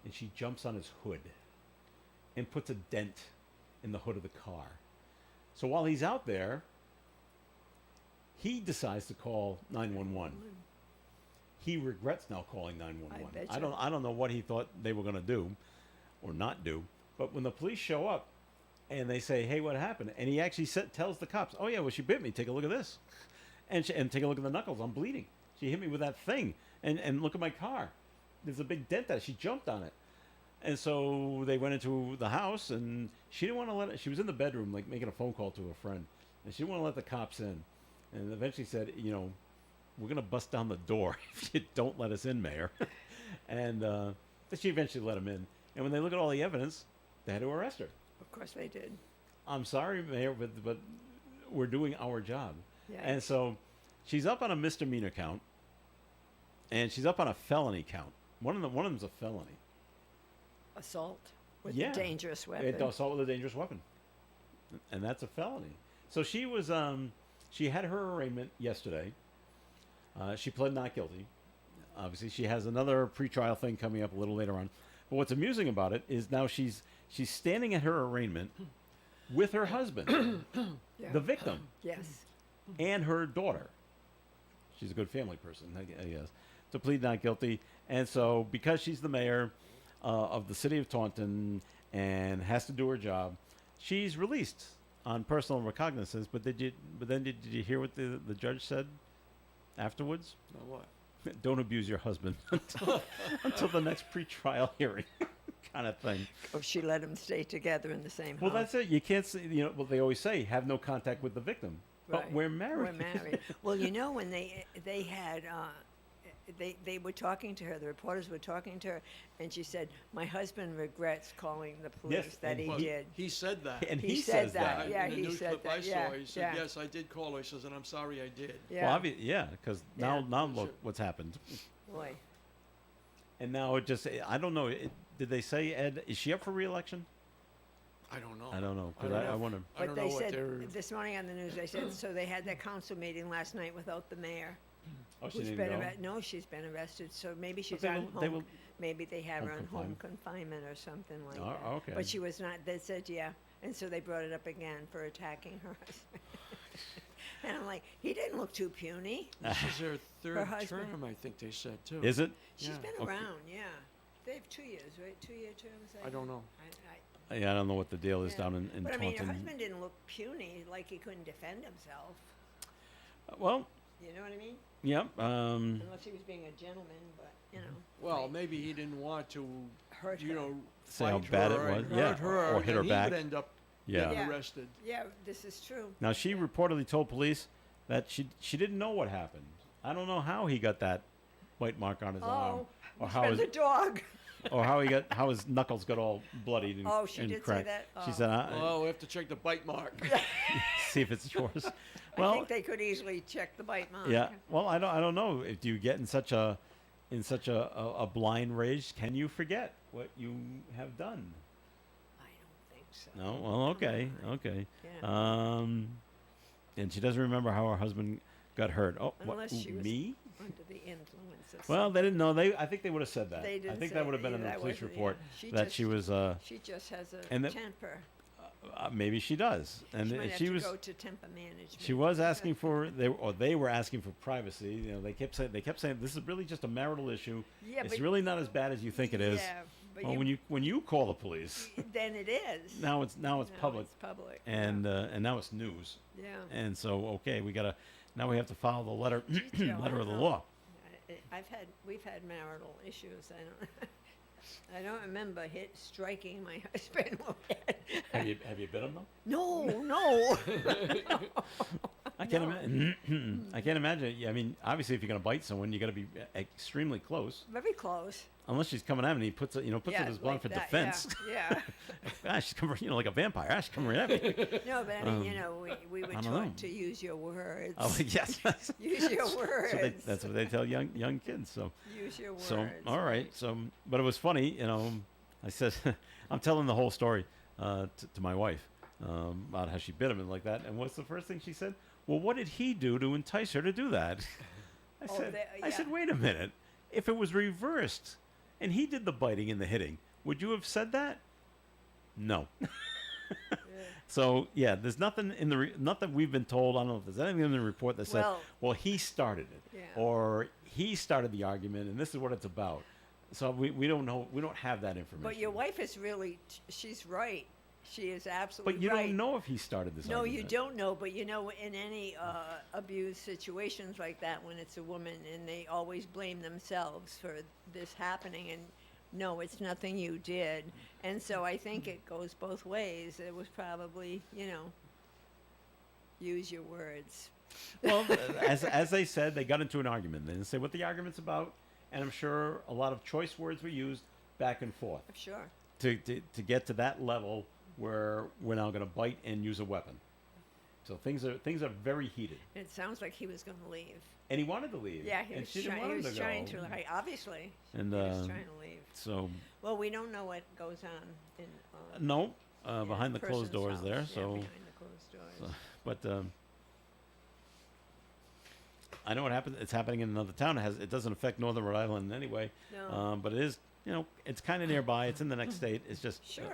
and she jumps on his hood and puts a dent in the hood of the car. So while he's out there, he decides to call 911. He regrets now calling 911. I bet I you. don't know what he thought they were going to do or not do. But when the police show up and they say, "Hey, what happened?" and he actually tells the cops, "Oh yeah, well she bit me. Take a look at this." And take a look at the knuckles. I'm bleeding. She hit me with that thing. And look at my car. There's a big dent there. She jumped on it. And so they went into the house, and she didn't want to let it. She was in the bedroom, like making a phone call to a friend. And she didn't want to let the cops in. And eventually said, we're going to bust down the door if you don't let us in, Mayor. And she eventually let him in. And when they look at all the evidence, they had to arrest her. Of course they did. I'm sorry, Mayor, but we're doing our job. Yeah. And so she's up on a misdemeanor count, and she's up on a felony count. One of them's a felony. Assault with Yeah. a dangerous weapon. Assault with a dangerous weapon. and that's a felony. So she was she had her arraignment yesterday. She pled not guilty. Obviously, she has another pretrial thing coming up a little later on. But what's amusing about it is now she's standing at her arraignment with her husband, Yeah. the victim, Yes. and her daughter. She's a good family person, I guess, to plead not guilty. And so, because she's the mayor of the city of Taunton and has to do her job, she's released on personal recognizance. But did you hear what the judge said afterwards? Now what? Don't abuse your husband until the next pretrial hearing, kind of thing. Or she let them stay together in the same Well, house. that's it. You can't say, well, they always say, have no contact with the victim. But Right. we're married. We're married. Well, you know, when they had they were talking to her. The reporters were talking to her, and she said, "My husband regrets calling the police Yes, that and he Well, did." He said that. And he said says that. that. Yeah, in the he news said clip I that. saw, Yeah, he said, yeah. yes, I did call her. He says, and I'm sorry I did. Yeah. Well, because Yeah. now look what's happened. Boy. And now it just, I don't know. Did they say, Ed, is she up for re-election? I don't know. I don't know. Because I don't I know. wonder. I But don't they know what said they're. this morning on the news. They said so. They had their council meeting last night without the mayor. Oh, she Who's didn't been go? No, she's been arrested. So maybe she's they on will- they home. will- Maybe they have her on Home home confinement or something like Oh, that. okay. But she was not. They said yeah, and so they brought it up again for attacking her husband. And I'm like, he didn't look too puny. This is their third husband. term, I think they said, too. Is it? She's Yeah. been Okay. around, yeah. They have 2 years, right? 2-year terms. I don't know. Yeah, I don't know what the deal is Yeah. down in But I mean, her Taunton. husband didn't look puny, like he couldn't defend himself. Well, You know what I mean? yeah. Unless he was being a gentleman, but you know. Well, might maybe he didn't want to, hurt you her. know, Say how fight bad it her and was. Yeah, hurt her, or hit and her he back. would end up Yeah. getting Yeah. arrested. Yeah, this is true. Now, she reportedly told police that she didn't know what happened. I don't know how he got that bite mark on his arm. Oh, Or it's how been his, the dog. or how his knuckles got all bloodied and, Oh, she and did say cracked. that? She Oh. said, Oh, we have to check the bite mark. see if it's yours. I Well, think they could easily check the bite mark. yeah. Well, I don't know. If you get in such a blind rage, can you forget what you have done? I don't think so. No. Well, okay, okay. Yeah. And she doesn't remember how her husband got hurt. Oh, what? Unless she was Me? Under the influence of Well, they didn't know. I think they would have said that. They I didn't think say that would have been it. in the That police was- report yeah. She that just- she was. she just has a and that- temper. Maybe she does, and She might have she to was. go to temper management. She was asking for they were asking for privacy. You know, they kept saying this is really just a marital issue. Yeah, it's but- really not as bad as you think it is. Yeah, but Well, when you call the police, then it is. now it's public, It's public. and now it's news. yeah. And so okay, now we have to follow the letter Joe, letter I of the don't law. We've had marital issues. I don't remember striking my husband. Have you bit him though? No. I can't imagine. I can't imagine. Yeah, I mean, obviously, if you're gonna bite someone, you got to be extremely close. Very close. Unless she's coming at him and he puts it in his blunt like for that, defense. Yeah. She's coming, like a vampire. She's coming right at me. No, but I mean, we were I don't know. taught to use your words. Oh yes. Use your words. So that's what they tell young kids. So Use your words. so all right. So but it was funny. I said I'm telling the whole story to my wife about how she bit him and like that. And what's the first thing she said? Well, what did he do to entice her to do that? I Oh, said, yeah. wait a minute. If it was reversed and he did the biting and the hitting, would you have said that? No. So yeah, there's nothing in not that we've been told. I don't know if there's anything in the report that said, Well- he started it, Yeah. or he started the argument, and this is what it's about. So we don't know. We don't have that information. But your wife is really, she's right. She is absolutely But you right. don't know if he started this. No, you argument. don't know, but in any abuse situations like that, when it's a woman and they always blame themselves for this happening, and no, it's nothing you did. And so I think it goes both ways. It was probably, use your words. Well, as they said, they got into an argument. They didn't say what the argument's about, and I'm sure a lot of choice words were used back and forth Sure. to get to that level where we're now going to bite and use a weapon. So things are very heated. It sounds like he was going to leave. And he wanted to leave. Yeah, he and was, she didn't he want him was to trying go. to, obviously. And he was trying to leave. so Well, we don't know what goes on in. no, behind the closed person's doors house. there. Yeah, So, behind the closed doors. but I know what happened. It's happening in another town. It doesn't affect Northern Rhode Island in any way. No. But it is, it's kind of nearby. It's in the next state. It's just, Sure.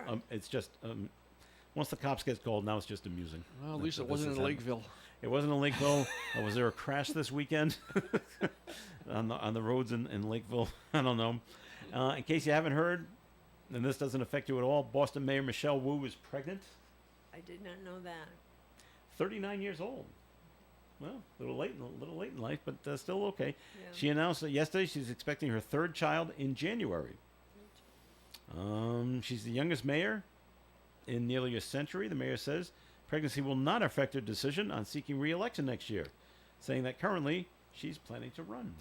once the cops get called, now it's just amusing. Well, at that- least that it this wasn't is in happening. Lakeville. It wasn't in Lakeville. Was there a crash this weekend on the roads in Lakeville? I don't know. In case you haven't heard, and this doesn't affect you at all, Boston Mayor Michelle Wu is pregnant, I did not know that. 39 years old. Well, a little late in life, but still okay. Yeah. She announced that yesterday she's expecting her third child in January. She's the youngest mayor in nearly a century. The mayor says pregnancy will not affect her decision on seeking re-election next year, saying that currently she's planning to run.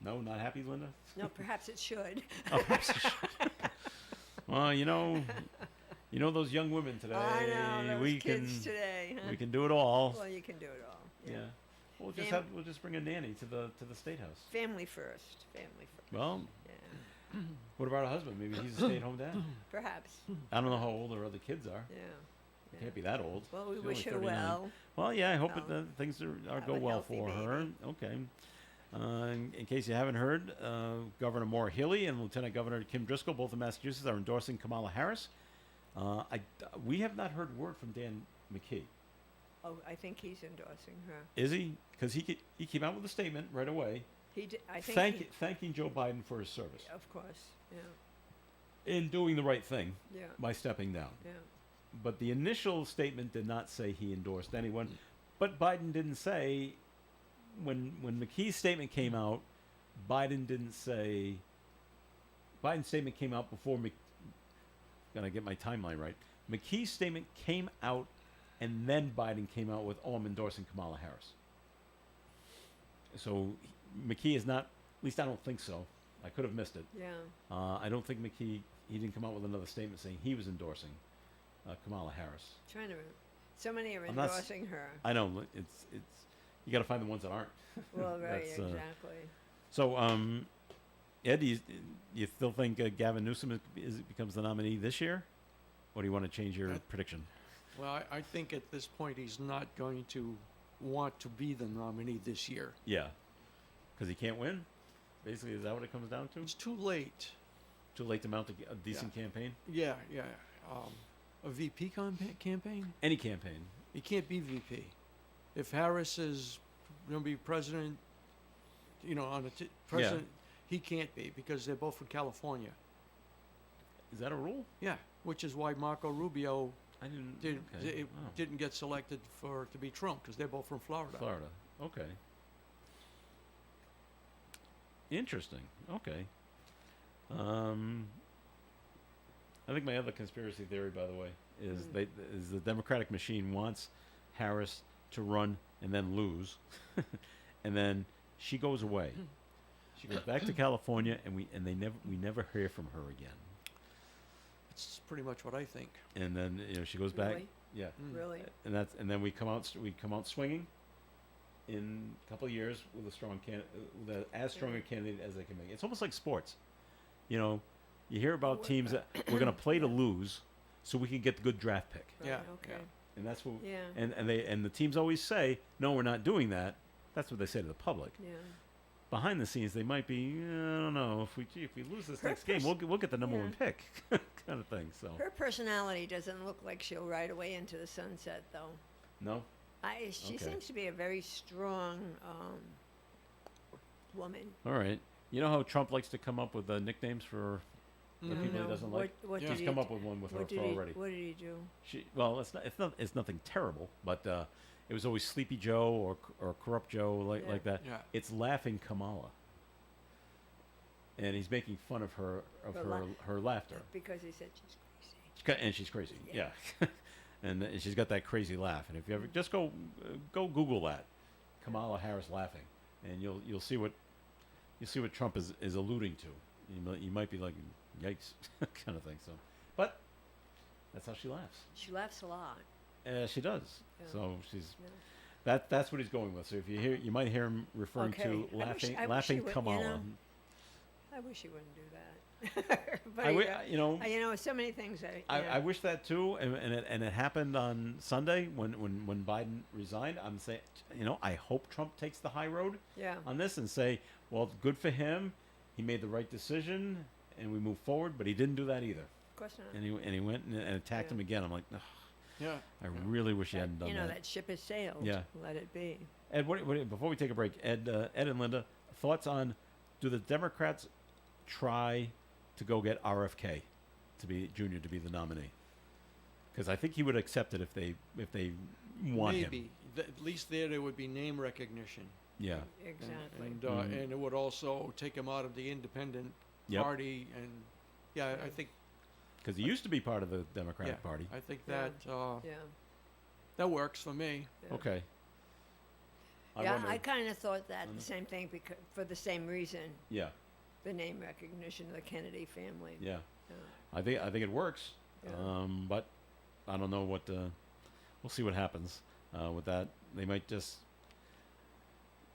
No, not happy, Linda? No, perhaps it should. Oh, perhaps you should. Well, you know those young women today. I know those we kids can today. Huh? we can do it all. Well, you can do it all. Yeah. Fam- We'll just bring a nanny to the state house. Family first. Family first. Well, Yeah. what about a husband? Maybe he's a stay-at-home dad. Perhaps. I don't know how old her other kids are. Yeah. They can't be that old. Well, we She's wish only her 39. well. Well, yeah, I hope No. things are Have go a well healthy for her. baby. Okay. In case you haven't heard, Governor Maura Healey and Lieutenant Governor Kim Driscoll, both of Massachusetts, are endorsing Kamala Harris. We have not heard word from Dan McKee. Oh, I think he's endorsing her. Is he? Because he came out with a statement right away, He did, I think. thanking Joe Biden for his service Of course. Yeah. in doing the right thing Yeah. by stepping down. Yeah. But the initial statement did not say he endorsed anyone. But Biden didn't say when McKee's statement came out. Biden didn't say. Biden's statement came out before. Gonna get my timeline right. McKee's statement came out, and then Biden came out with, "Oh, I'm endorsing Kamala Harris." So McKee is not. At least I don't think so. I could have missed it. Yeah. I don't think McKee. He didn't come out with another statement saying he was endorsing Kamala Harris. Trying to. So many are I'm not s- endorsing her. I know it's you got to find the ones that aren't. Well, right. That's, Exactly. So, Ed, do you still think Gavin Newsom becomes the nominee this year, or do you want to change your prediction? Well, I think at this point he's not going to want to be the nominee this year. Yeah, because he can't win. Basically, is that what it comes down to? It's too late. Too late to mount a decent campaign. Yeah, yeah. A VP campaign? Any campaign. He can't be VP. If Harris is going to be president, on a president, he can't be because they're both from California. Is that a rule? Yeah, which is why Marco Rubio I didn't. didn't get selected to be Trump because they're both from Florida. Florida. Okay. Interesting. Okay. I think my other conspiracy theory, by the way, is the Democratic machine wants Harris to run and then lose, and then she goes away. She goes back to California, and we never hear from her again. That's pretty much what I think. And then she goes back. Really? Yeah. Really. And then we come out swinging in a couple of years with as strong a candidate as they can make. It's almost like sports. You hear about teams that we're going to play to lose so we can get the good draft pick. Right, Yeah, Okay. yeah. And that's what Yeah. and the teams always say, "No, we're not doing that." That's what they say to the public. Yeah. Behind the scenes, they might be, I don't know, if we lose this Her next game, we'll get the number one yeah. pick, kind of thing. So Her personality doesn't look like she'll ride away into the sunset, though. no, She Okay. seems to be a very strong woman. all right. You know how Trump likes to come up with nicknames for the Mhm. people No, he doesn't what, like. What Yeah. did He's he come d- up with one with her what did already. What did he do? It's nothing terrible, but it was always Sleepy Joe or Corrupt Joe Yeah. like that. Yeah. It's Laughing Kamala, and he's making fun of her her laughter. Because he said she's crazy. And she's crazy. Yeah. Yeah, and she's got that crazy laugh. And if you ever just go Google that, Kamala Harris laughing, and you'll see what Trump is alluding to. You might be like, yikes, kind of thing. So, but that's how she laughs. She laughs a lot. She does. Yeah. So she's Yeah. that's what he's going with. So if you might hear him referring Okay. to I wish laughing he would, Kamala. I wish he wouldn't do that. But you know, so many things. I wish that too, and it happened on Sunday when Biden resigned. I'm saying, I hope Trump takes the high road Yeah. on this and say, well, good for him. He made the right decision, and we move forward. But he didn't do that either, Of course not. and he went and attacked Yeah. him again. I'm like, ugh, Yeah. I really wish he hadn't done that. That ship has sailed. Yeah. Let it be. Ed, before we take a break, Ed and Linda, thoughts on, do the Democrats try to go get RFK to be the nominee? Because I think he would accept it if they want him. Maybe. At least there would be name recognition. Yeah. Exactly. And it would also take him out of the independent Yep. party. And yeah, I think Because he used to be part of the Democratic Party. I think Yeah. that Yeah. that works for me. Yeah. Okay. I kind of thought that the same thing for the same reason, Yeah. the name recognition of the Kennedy family. Yeah. Yeah. I think it works. Yeah. But I don't know what. We'll see what happens with that. They might just.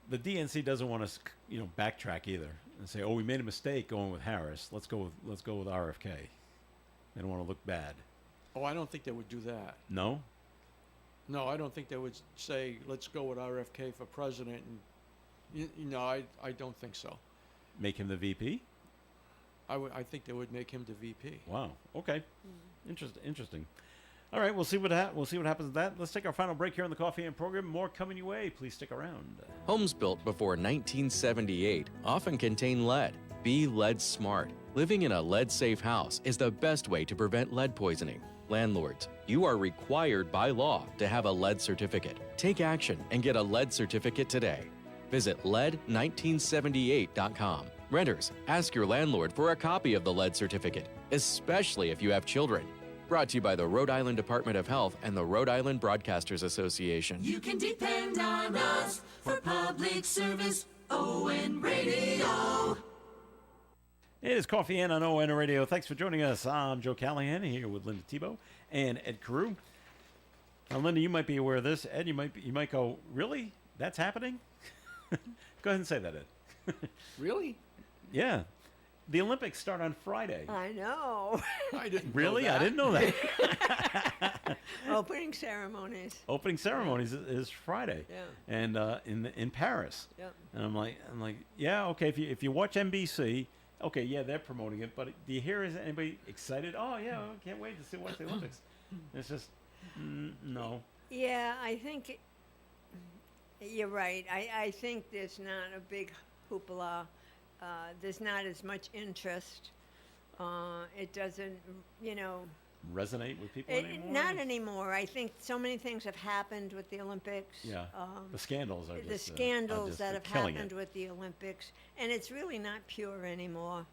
The DNC doesn't want us, backtrack either and say, "Oh, we made a mistake going with Harris. Let's go with RFK." They don't want to look bad. Oh, I don't think they would do that. No. No, I don't think they would say, "Let's go with RFK for president." And I don't think so. Make him the VP. I think they would make him the VP. Wow. Okay. Interesting. All right. We'll see what happens with that. Let's take our final break here on the Coffee and Program. More coming your way. Please stick around. Homes built before 1978 often contain lead. Be lead smart. Living in a lead-safe house is the best way to prevent lead poisoning. Landlords, you are required by law to have a lead certificate. Take action and get a lead certificate today. Visit lead1978.com. Renters, ask your landlord for a copy of the lead certificate, especially if you have children. Brought to you by the Rhode Island Department of Health and the Rhode Island Broadcasters Association. You can depend on us for public service. ON Radio. It is Coffee and on ON Radio. Thanks for joining us. I'm Joe Callahan here with Linda Tebow and Ed Carew. Now, Linda, you might be aware of this. Ed, you might go, really? That's happening? Go ahead and say that, Ed. Really? Yeah. The Olympics start on Friday. I know. I didn't. Really? Know I that. didn't know that. Opening ceremonies. Opening ceremonies is Friday. Yeah. And in Paris. Yep. And I'm like, yeah, okay. If you watch NBC, okay, yeah, they're promoting it. But do you hear anybody excited? Oh yeah, I can't wait to watch the Olympics. It's just no. Yeah, I think you're right. I think there's not a big hoopla. There's not as much interest. It doesn't, Resonate with people anymore? not anymore. I think so many things have happened with the Olympics. Yeah. The scandals are The just scandals that have killing happened it. with the Olympics, and it's really not pure anymore.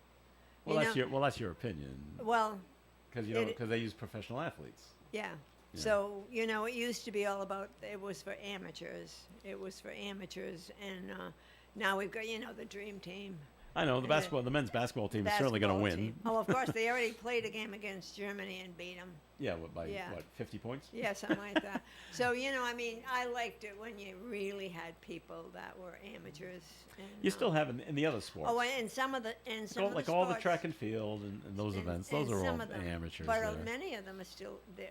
Well, You that's your opinion. Well, Because they use professional athletes. yeah. Yeah. So, it used to be all about, it was for amateurs. It was for amateurs, and now we've got, the dream team. I know the men's basketball team is certainly going to Basketball win. team. Oh, of course, they already played a game against Germany and beat them. Yeah, by Yeah. 50 points? Yeah, something like that. So, I liked it when you really had people that were amateurs. And, You still have in the other sports. Oh, and some of the like all the track and field and those events. Those are all some of them, amateurs. But there. many of them are still there.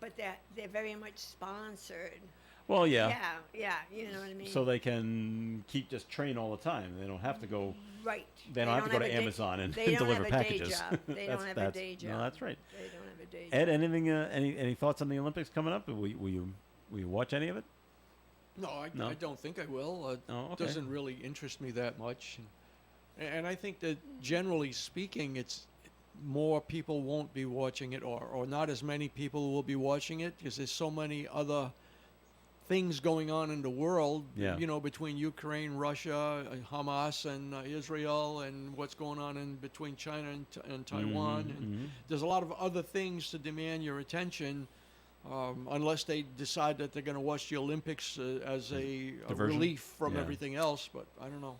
But they're very much sponsored. Well, yeah. Yeah, you know what I mean. So they can just train all the time. They don't have to go. Right. They don't have to go to Amazon and they don't deliver have a packages. Day job. They don't have a day job. No, that's right. They don't have a day job. Ed, anything? Any thoughts on the Olympics coming up? Will you watch any of it? No, I No? don't think I will. Oh, okay. Doesn't really interest me that much. And I think that generally speaking, it's more people won't be watching it, or not as many people will be watching it, because there's so many other things going on in the world, Yeah. between Ukraine, Russia, Hamas, and Israel, and what's going on in between China and Taiwan. And there's a lot of other things to demand your attention, unless they decide that they're going to watch the Olympics as a Diversion? relief from Yeah. everything else. But I don't know.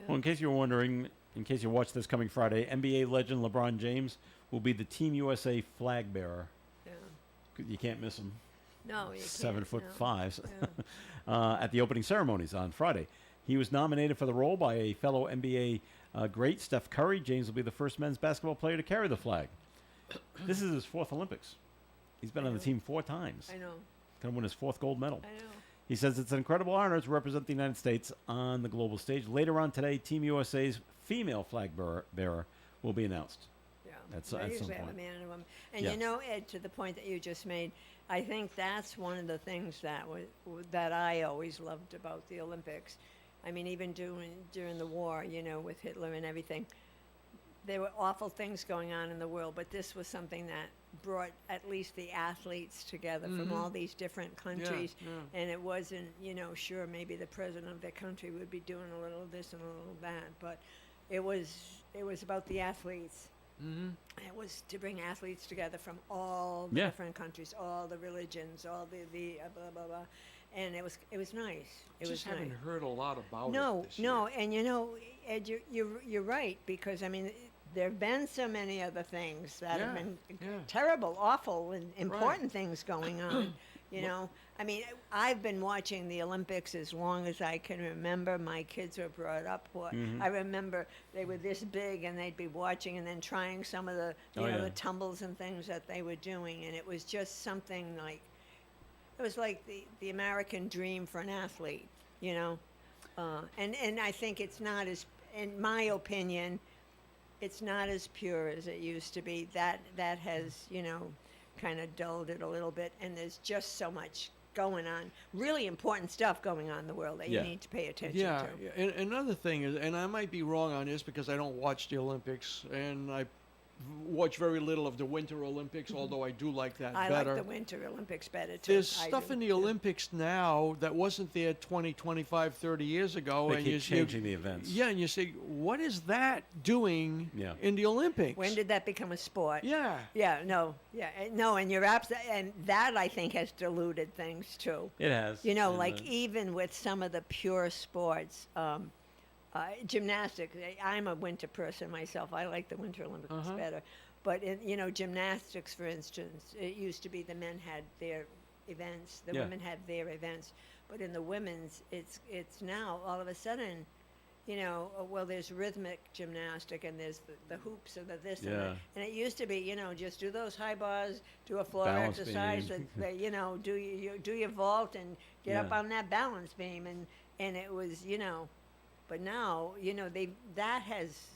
Well, in case you're wondering, in case you watch this coming Friday, NBA legend LeBron James will be the Team USA flag bearer. Yeah. You can't miss him. No, you can't. 7'5" Yeah. at the opening ceremonies on Friday. He was nominated for the role by a fellow NBA Great. Steph Curry. James will be the first men's basketball player to carry the flag. This is his 4th Olympics. He's been on the team 4 times. I know. Going to win his 4th gold medal. I know. He says it's an incredible honor to represent the United States on the global stage. Later on today, Team USA's female flag bearer will be announced. Yeah. At They some usually have a point. man and a woman. And Yeah. you know, Ed, to the point that you just made, I think that's one of the things that I always loved about the Olympics. I mean, even during the war, you know, with Hitler and everything, there were awful things going on in the world, but this was something that brought at least the athletes together from all these different countries. yeah. And it wasn't, you know, sure, maybe the president of their country would be doing a little this and a little that, but it was about the athletes. Mm-hmm. It was to bring athletes together from all the Yeah. different countries, all the religions, all the blah blah blah, and it was nice. It Just was haven't nice. heard a lot about No, it this no, year. and you know, Ed, you're right, because I mean, there have been so many other things that have Yeah, been yeah. terrible, awful, and important things going on. You know, I mean, I've been watching the Olympics as long as I can remember. My kids were brought up. I remember they were this big, and they'd be watching and then trying some of the, you Oh, know, yeah. the tumbles and things that they were doing, and it was just something like, it was like the American dream for an athlete, you know. And I think it's not as, in my opinion, it's not as pure as it used to be. That has, you know, kind of dulled it a little bit, and there's just so much going on, really important stuff going on in the world that Yeah. you need to pay attention Yeah, to. yeah. And another thing is, and I might be wrong on this because I don't watch the Olympics, and I watch very little of the Winter Olympics, although I do like that I better. like the Winter Olympics better too. There's I stuff do, in the yeah. Olympics now that wasn't there 20, 25, 30 years ago. They and keep you changing the events. Yeah, and you say, what is that doing Yeah. in the Olympics? When did that become a sport? Yeah. Yeah, no, no, and you're absolutely, and that I think has diluted things too. It has. You know, And, like even with some of the pure sports, gymnastics. I'm a winter person myself. I like the Winter Olympics better. But you know, gymnastics, for instance, it used to be the men had their events, the Yeah. women had their events. But in the women's, it's now all of a sudden, you know, well, there's rhythmic gymnastic and there's the hoops and the this and Yeah. that. And it used to be, you know, just do those high bars, do a floor Balance exercise, beam. that you know, do your vault and get up Yeah. on that balance beam, and it was, you know, but now, you know, that has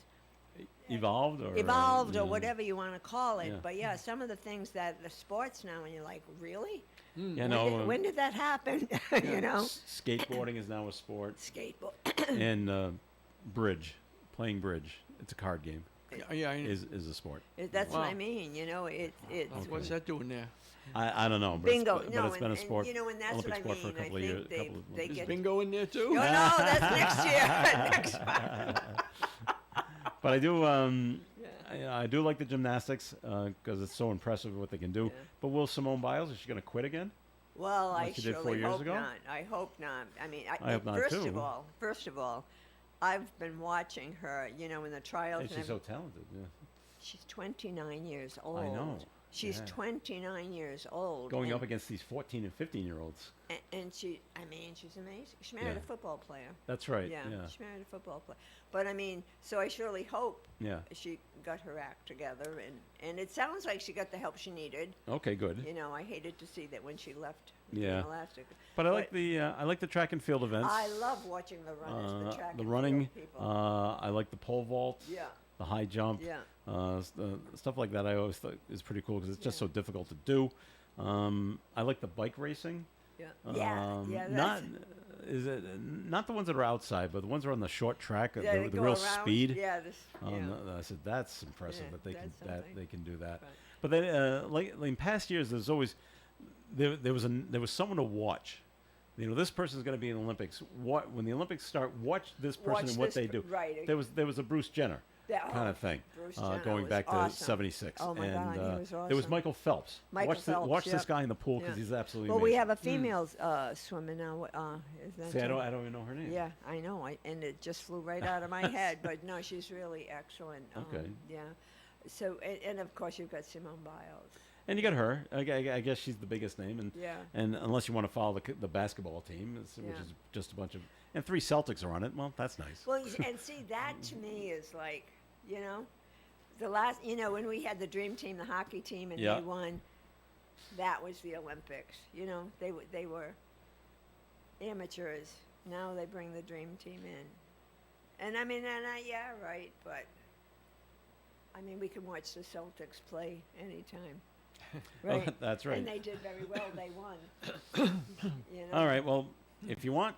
evolved or evolved or yeah. whatever you want to call it. Yeah. But yeah, some of the things that the sports now, and you're like, really? Yeah, When no. did, when did that happen? You know, Skateboarding is now a sport, skateboard. and bridge, playing bridge. It's a card game. Yeah. Is a sport. That's what I Wow. mean. You know, it's What's that doing there? I don't know. But bingo. It's, no, but it's been a and, sport. you know, and that's Olympic what I sport mean. for a couple I of years. think they Is get. bingo in there too? Oh no, that's next year. next one. But I do. I do like the gymnastics because it's so impressive what they can do. Yeah. But will Simone Biles, is she going to quit again? Well, Like I you did 4 surely years hope ago? not. I hope not. I mean, I hope not, first of all, I've been watching her. You know, in the trials. And and she's so talented. Yeah. she's 29 years old. know. She's Yeah. 29 years old. Going and, up against these 14 and 15-year-olds. and she, I mean, she's amazing. She married Yeah. a football player. That's right. Yeah, Yeah. she married a football player. But I mean, so I surely hope Yeah. she got her act together, and it sounds like she got the help she needed. Okay. Good. You know, I hated to see that when she left. Yeah. Elastic. But I like the track and field events. I love watching the runners, the track the and running. field people. I like the pole vault. Yeah. The high jump. Yeah. Stuff like that I always thought is pretty cool because it's just so difficult to do. I like the bike racing. Yeah. Yeah. Yeah. Not is it not the ones that are outside, but the ones that are on the short track, yeah, they the go real around. speed. Yeah. This. Yeah. I said that's impressive Yeah, that they can that's something. they can do that. Right. But then, like in past years, there's always there was someone to watch. You know, this person's going to be in the Olympics. When the Olympics start, watch this person Watch and what this they per- do. right. There was a Bruce Jenner Yeah, kind of thing, Bruce Jenner going was back to awesome. '76. Oh my and, God, he was There was awesome. Michael Phelps. Michael Phelps, Watch this yep. guy in the pool because Yeah. he's absolutely Well, we amazing. have a female swimmer now. Is that See, I too? don't even know her name. Yeah, I know. And it just flew right out of my head. But no, she's really excellent. Okay. Yeah. So, and of course, you've got Simone Biles. And you got her. I guess she's the biggest name. And Yeah. and unless you want to follow the basketball team, which Yeah. is just a bunch of And 3 Celtics are on it. Well, that's nice. Well, and see, that to me is like, you know, the last, you know, when we had the dream team, the hockey team, and Yeah. they won, that was the Olympics. You know, they were amateurs. Now they bring the dream team in. And I mean, yeah, right, but I mean, we can watch the Celtics play anytime. Right? That's right. And they did very well. They won. You know? All right. Well, if you want,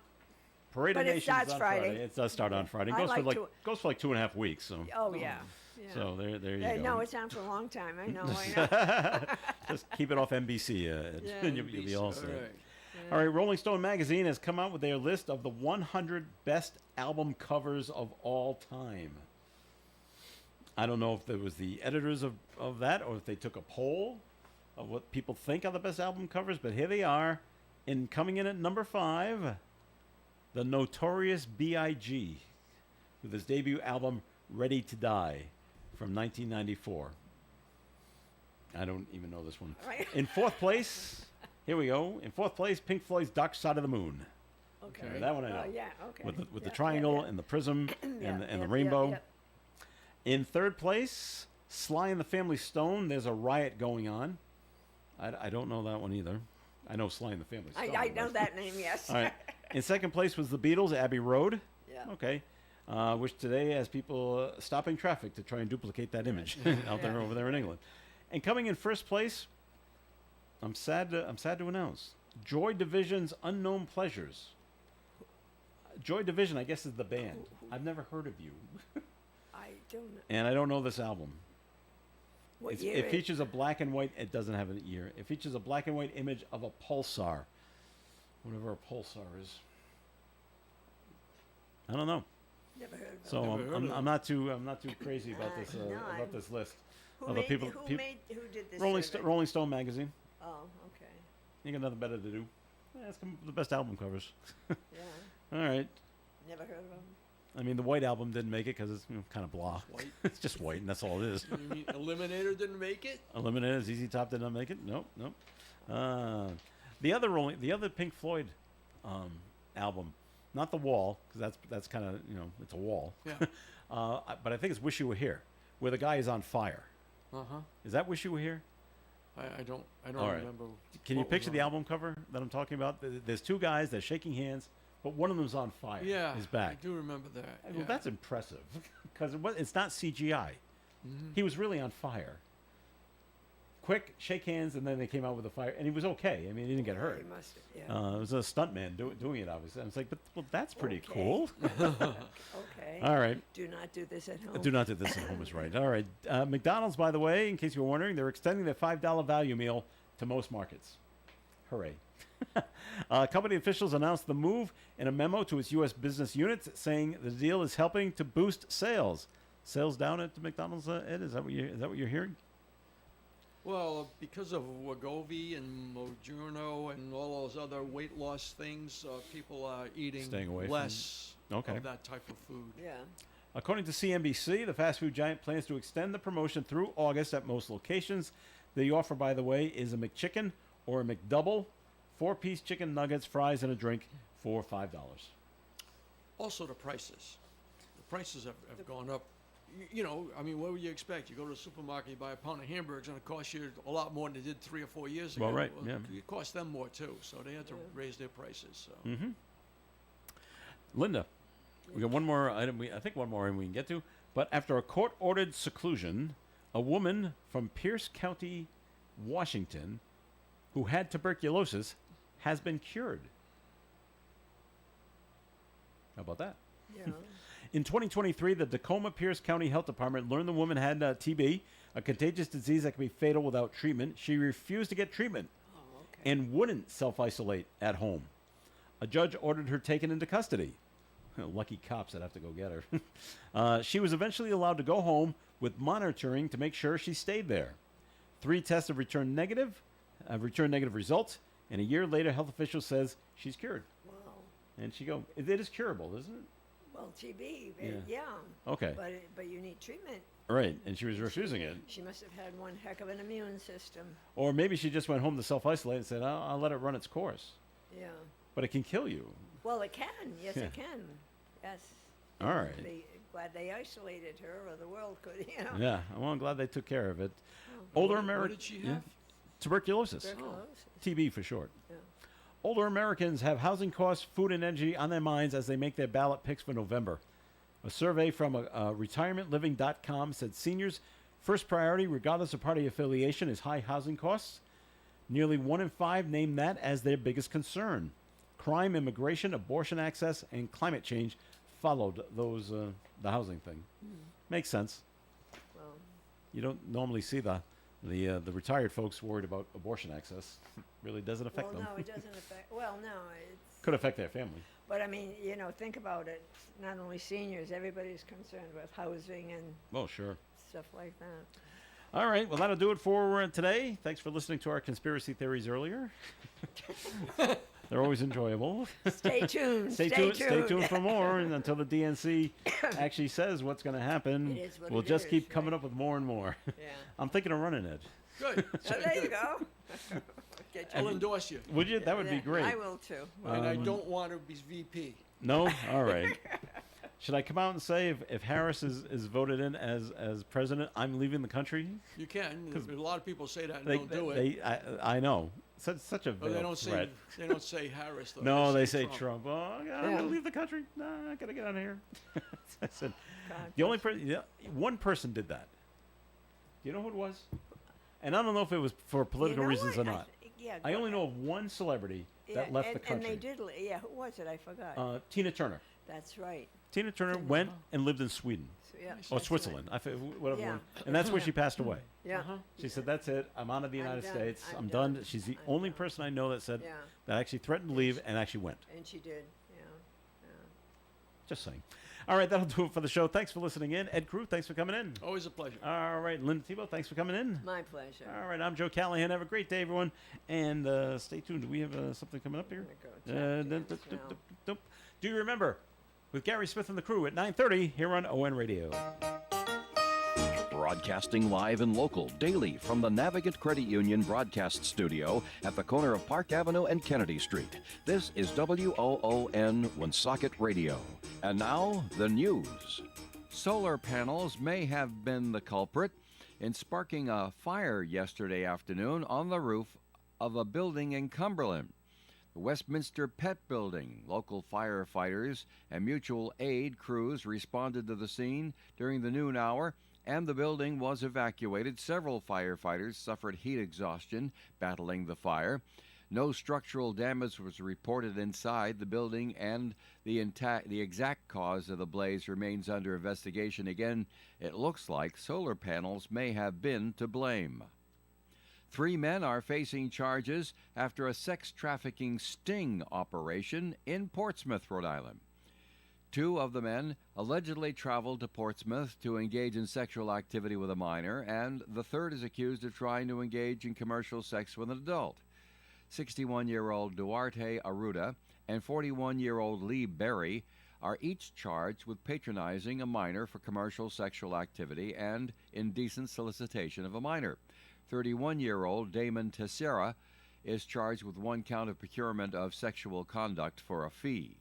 Parade But of it Nations starts on Friday. It does start on Friday. It I goes like for to- goes for like 2.5 weeks. So Oh, yeah. Yeah. so there you go. No, it's on for a long time. I know. I know. Just keep it off NBC, Yeah. and you'll be all set. All right. All right, Rolling Stone magazine has come out with their list of the 100 best album covers of all time. I don't know if it was the editors of that or if they took a poll of what people think are the best album covers, but here they are. And coming in at number 5, the Notorious B.I.G. with his debut album Ready to Die from 1994. I don't even know this one. Right. In 4th place, here we go. In 4th place, Pink Floyd's Dark Side of the Moon. Okay. That one I know. Oh, yeah, okay. With the Yeah, triangle yeah, and the prism yeah. and Yeah, the rainbow. yeah. In 3rd place, Sly and the Family Stone. There's a riot going on. I don't know that one either. I know Sly and the Family Stone. I know but- that name, yes. All right. In 2nd place was the Beatles, Abbey Road. Yeah. Okay. Which today has people stopping traffic to try and duplicate that image out there over there in England. And coming in 1st place, I'm sad to announce, Joy Division's Unknown Pleasures. Joy Division, I guess, is the band. I've never heard of you, I don't know. and I don't know this album. What It's- year it features a black and white. It doesn't have a year. It features a black and white image of a pulsar, whatever a pulsar is. I don't know. Never heard of it. So Never heard of I'm not too crazy about this no, about I'm- this list. Who of the made, people- who peop- made, who did this Rolling survey? Rolling Stone magazine. Oh, okay. You got nothing better to do. Yeah, let's come up with the best album covers. Yeah. All right. Never heard of them. I mean, the white album didn't make it because it's kind of blah. White. It's just white, and that's all it is. You mean Eliminator didn't make it? Eliminated. ZZ Top did not make it. Nope. The other Pink Floyd album, not The Wall, because that's kind of it's a wall. Yeah. But I think it's Wish You Were Here, where the guy is on fire. Uh-huh. Is that Wish You Were Here? I don't All right. remember. Can you what was picture on the it. album cover that I'm talking about? There's 2 guys. They're shaking hands, but one of them's on fire. Yeah. His back. I do remember that. Well, yeah. that's impressive because it's not CGI. Mm-hmm. He was really on fire. Quick, shake hands, and then they came out with a fire, and he was okay. I mean, he didn't get hurt. You must have, yeah. It was a stuntman doing it, obviously. I was like, well, that's pretty Okay. cool. Okay. All right. Do not do this at home. Do not do this at home is right. All right. McDonald's, by the way, in case you were wondering, they're extending their $5 value meal to most markets. Hooray. Company officials announced the move in a memo to its U.S. business units, saying the deal is helping to boost sales. Sales down at McDonald's, Ed? Is that what you're hearing? Well, because of Wegovy and Mounjaro and all those other weight loss things, people are eating Staying away from- less Okay. of that type of food. Yeah. According to CNBC, the fast food giant plans to extend the promotion through August at most locations. The offer, by the way, is a McChicken or a McDouble, 4-piece chicken nuggets, fries, and a drink for $5. Also, the prices. The prices have gone up. You know, I mean, what would you expect? You go to the supermarket, you buy a pound of hamburgers, and it costs you a lot more than it did 3 or 4 years ago. Well, right, yeah. It cost them more, too, so they had to raise their prices. So. Linda, we got one more item. I think one more item we can get to. But after a court-ordered seclusion, a woman from Pierce County, Washington, who had tuberculosis, has been cured. How about that? Yeah. In 2023, the Tacoma Pierce County Health Department learned the woman had TB, a contagious disease that can be fatal without treatment. She refused to get treatment Oh, okay. and wouldn't self-isolate at home. A judge ordered her taken into custody. Lucky cops that have to go get her. She was eventually allowed to go home with monitoring to make sure she stayed there. 3 tests have returned negative results, and a year later, health officials says she's cured. Wow. And she go, it is curable, isn't it? Well, TB, Yeah. yeah. Okay. But you need treatment. Right, and she was refusing it. She must have had one heck of an immune system. Or maybe she just went home to self-isolate and said, I'll let it run its course. Yeah. But it can kill you. Well, it can. Yes, Yeah. it can. Yes. All right. Glad they isolated her, or the world could, you know. Yeah, well, I'm glad they took care of it. What Older did- Americans. What did she have? Tuberculosis. Tuberculosis. TB for short. Yeah. Older Americans have housing costs, food, and energy on their minds as they make their ballot picks for November. A survey from retirementliving.com said seniors' first priority, regardless of party affiliation, is high housing costs. Nearly 1 in 5 named that as their biggest concern. Crime, immigration, abortion access, and climate change followed those the housing thing. Makes sense. Well, You don't normally see the retired folks worried about abortion access. Really doesn't affect them. no, it doesn't affect. Well, no, it's. Could affect their family. But I mean, you know, think about it. Not only seniors, everybody's concerned with housing and Oh, sure. stuff like that. All right. Well, that'll do it for today. Thanks for listening to our conspiracy theories earlier. They're always enjoyable. Stay tuned. Stay tuned for more, and until the DNC actually says what's going to happen, It is what we'll it just is, keep coming right. up with more and more. Yeah. I'm thinking of running it. Good. So there you go. Get I'll endorse you. Would you? That would be Yeah, great. I will too. And I don't want to be VP. No? All right. Should I come out and say if Harris is voted in as president, I'm leaving the country? You can. A lot of people say that and They, don't do it. I know. Such a But they veiled don't threat. say they don't say Harris though. No, they say Trump. Oh, I'm Yeah. going to leave the country. No, I got to get out of here. I said, God the only person, one person did that. Do you know who it was? And I don't know if it was for political You know reasons what? or not. Yeah. I go only know ahead. of one celebrity Yeah, that left and, the country. And they did. Yeah, who was it? I forgot. Tina Turner. That's right. Tina Turner went and lived in Sweden. So, yeah. Or that's right. Switzerland. Whatever. Yeah. one. And that's where she passed away. Yeah. Uh-huh. She said, "That's it. I'm out of the I'm United done. States. I'm I'm done." done. She's the I'm only done. person I know that said Yeah. that actually threatened to leave and actually went. And she did. Yeah. Just saying. All right, that'll do it for the show. Thanks for listening in. Ed Crew, thanks for coming in. Always a pleasure. All right, Linda Tebow, thanks for coming in. My pleasure. All right, I'm Joe Callahan. Have a great day, everyone. And stay tuned. Do we have something coming up here? I'm gonna go tap dance now. Do you remember with Gary Smith and the crew at 9:30 here on ON Radio? Broadcasting live and local daily from the Navigant Credit Union broadcast studio at the corner of Park Avenue and Kennedy Street. This is WOON Woonsocket Radio. And now, the news. Solar panels may have been the culprit in sparking a fire yesterday afternoon on the roof of a building in Cumberland. The Westminster Pet Building. Local firefighters and mutual aid crews responded to the scene during the noon hour, and the building was evacuated. Several firefighters suffered heat exhaustion battling the fire. No structural damage was reported inside the building, and the exact cause of the blaze remains under investigation. Again, it looks like solar panels may have been to blame. 3 men are facing charges after a sex trafficking sting operation in Portsmouth, Rhode Island. 2 of the men allegedly traveled to Portsmouth to engage in sexual activity with a minor, and the third is accused of trying to engage in commercial sex with an adult. 61-year-old Duarte Arruda and 41-year-old Lee Berry are each charged with patronizing a minor for commercial sexual activity and indecent solicitation of a minor. 31-year-old Damon Teixeira is charged with 1 count of procurement of sexual conduct for a fee.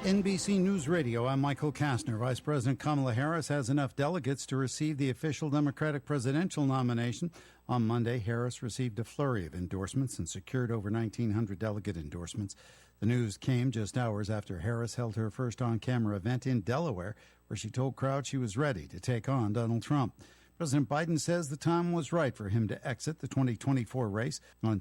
NBC News Radio, I'm Michael Kastner. Vice President Kamala Harris has enough delegates to receive the official Democratic presidential nomination. On Monday, Harris received a flurry of endorsements and secured over 1,900 delegate endorsements. The news came just hours after Harris held her first on-camera event in Delaware, where she told crowds she was ready to take on Donald Trump. President Biden says the time was right for him to exit the 2024 race on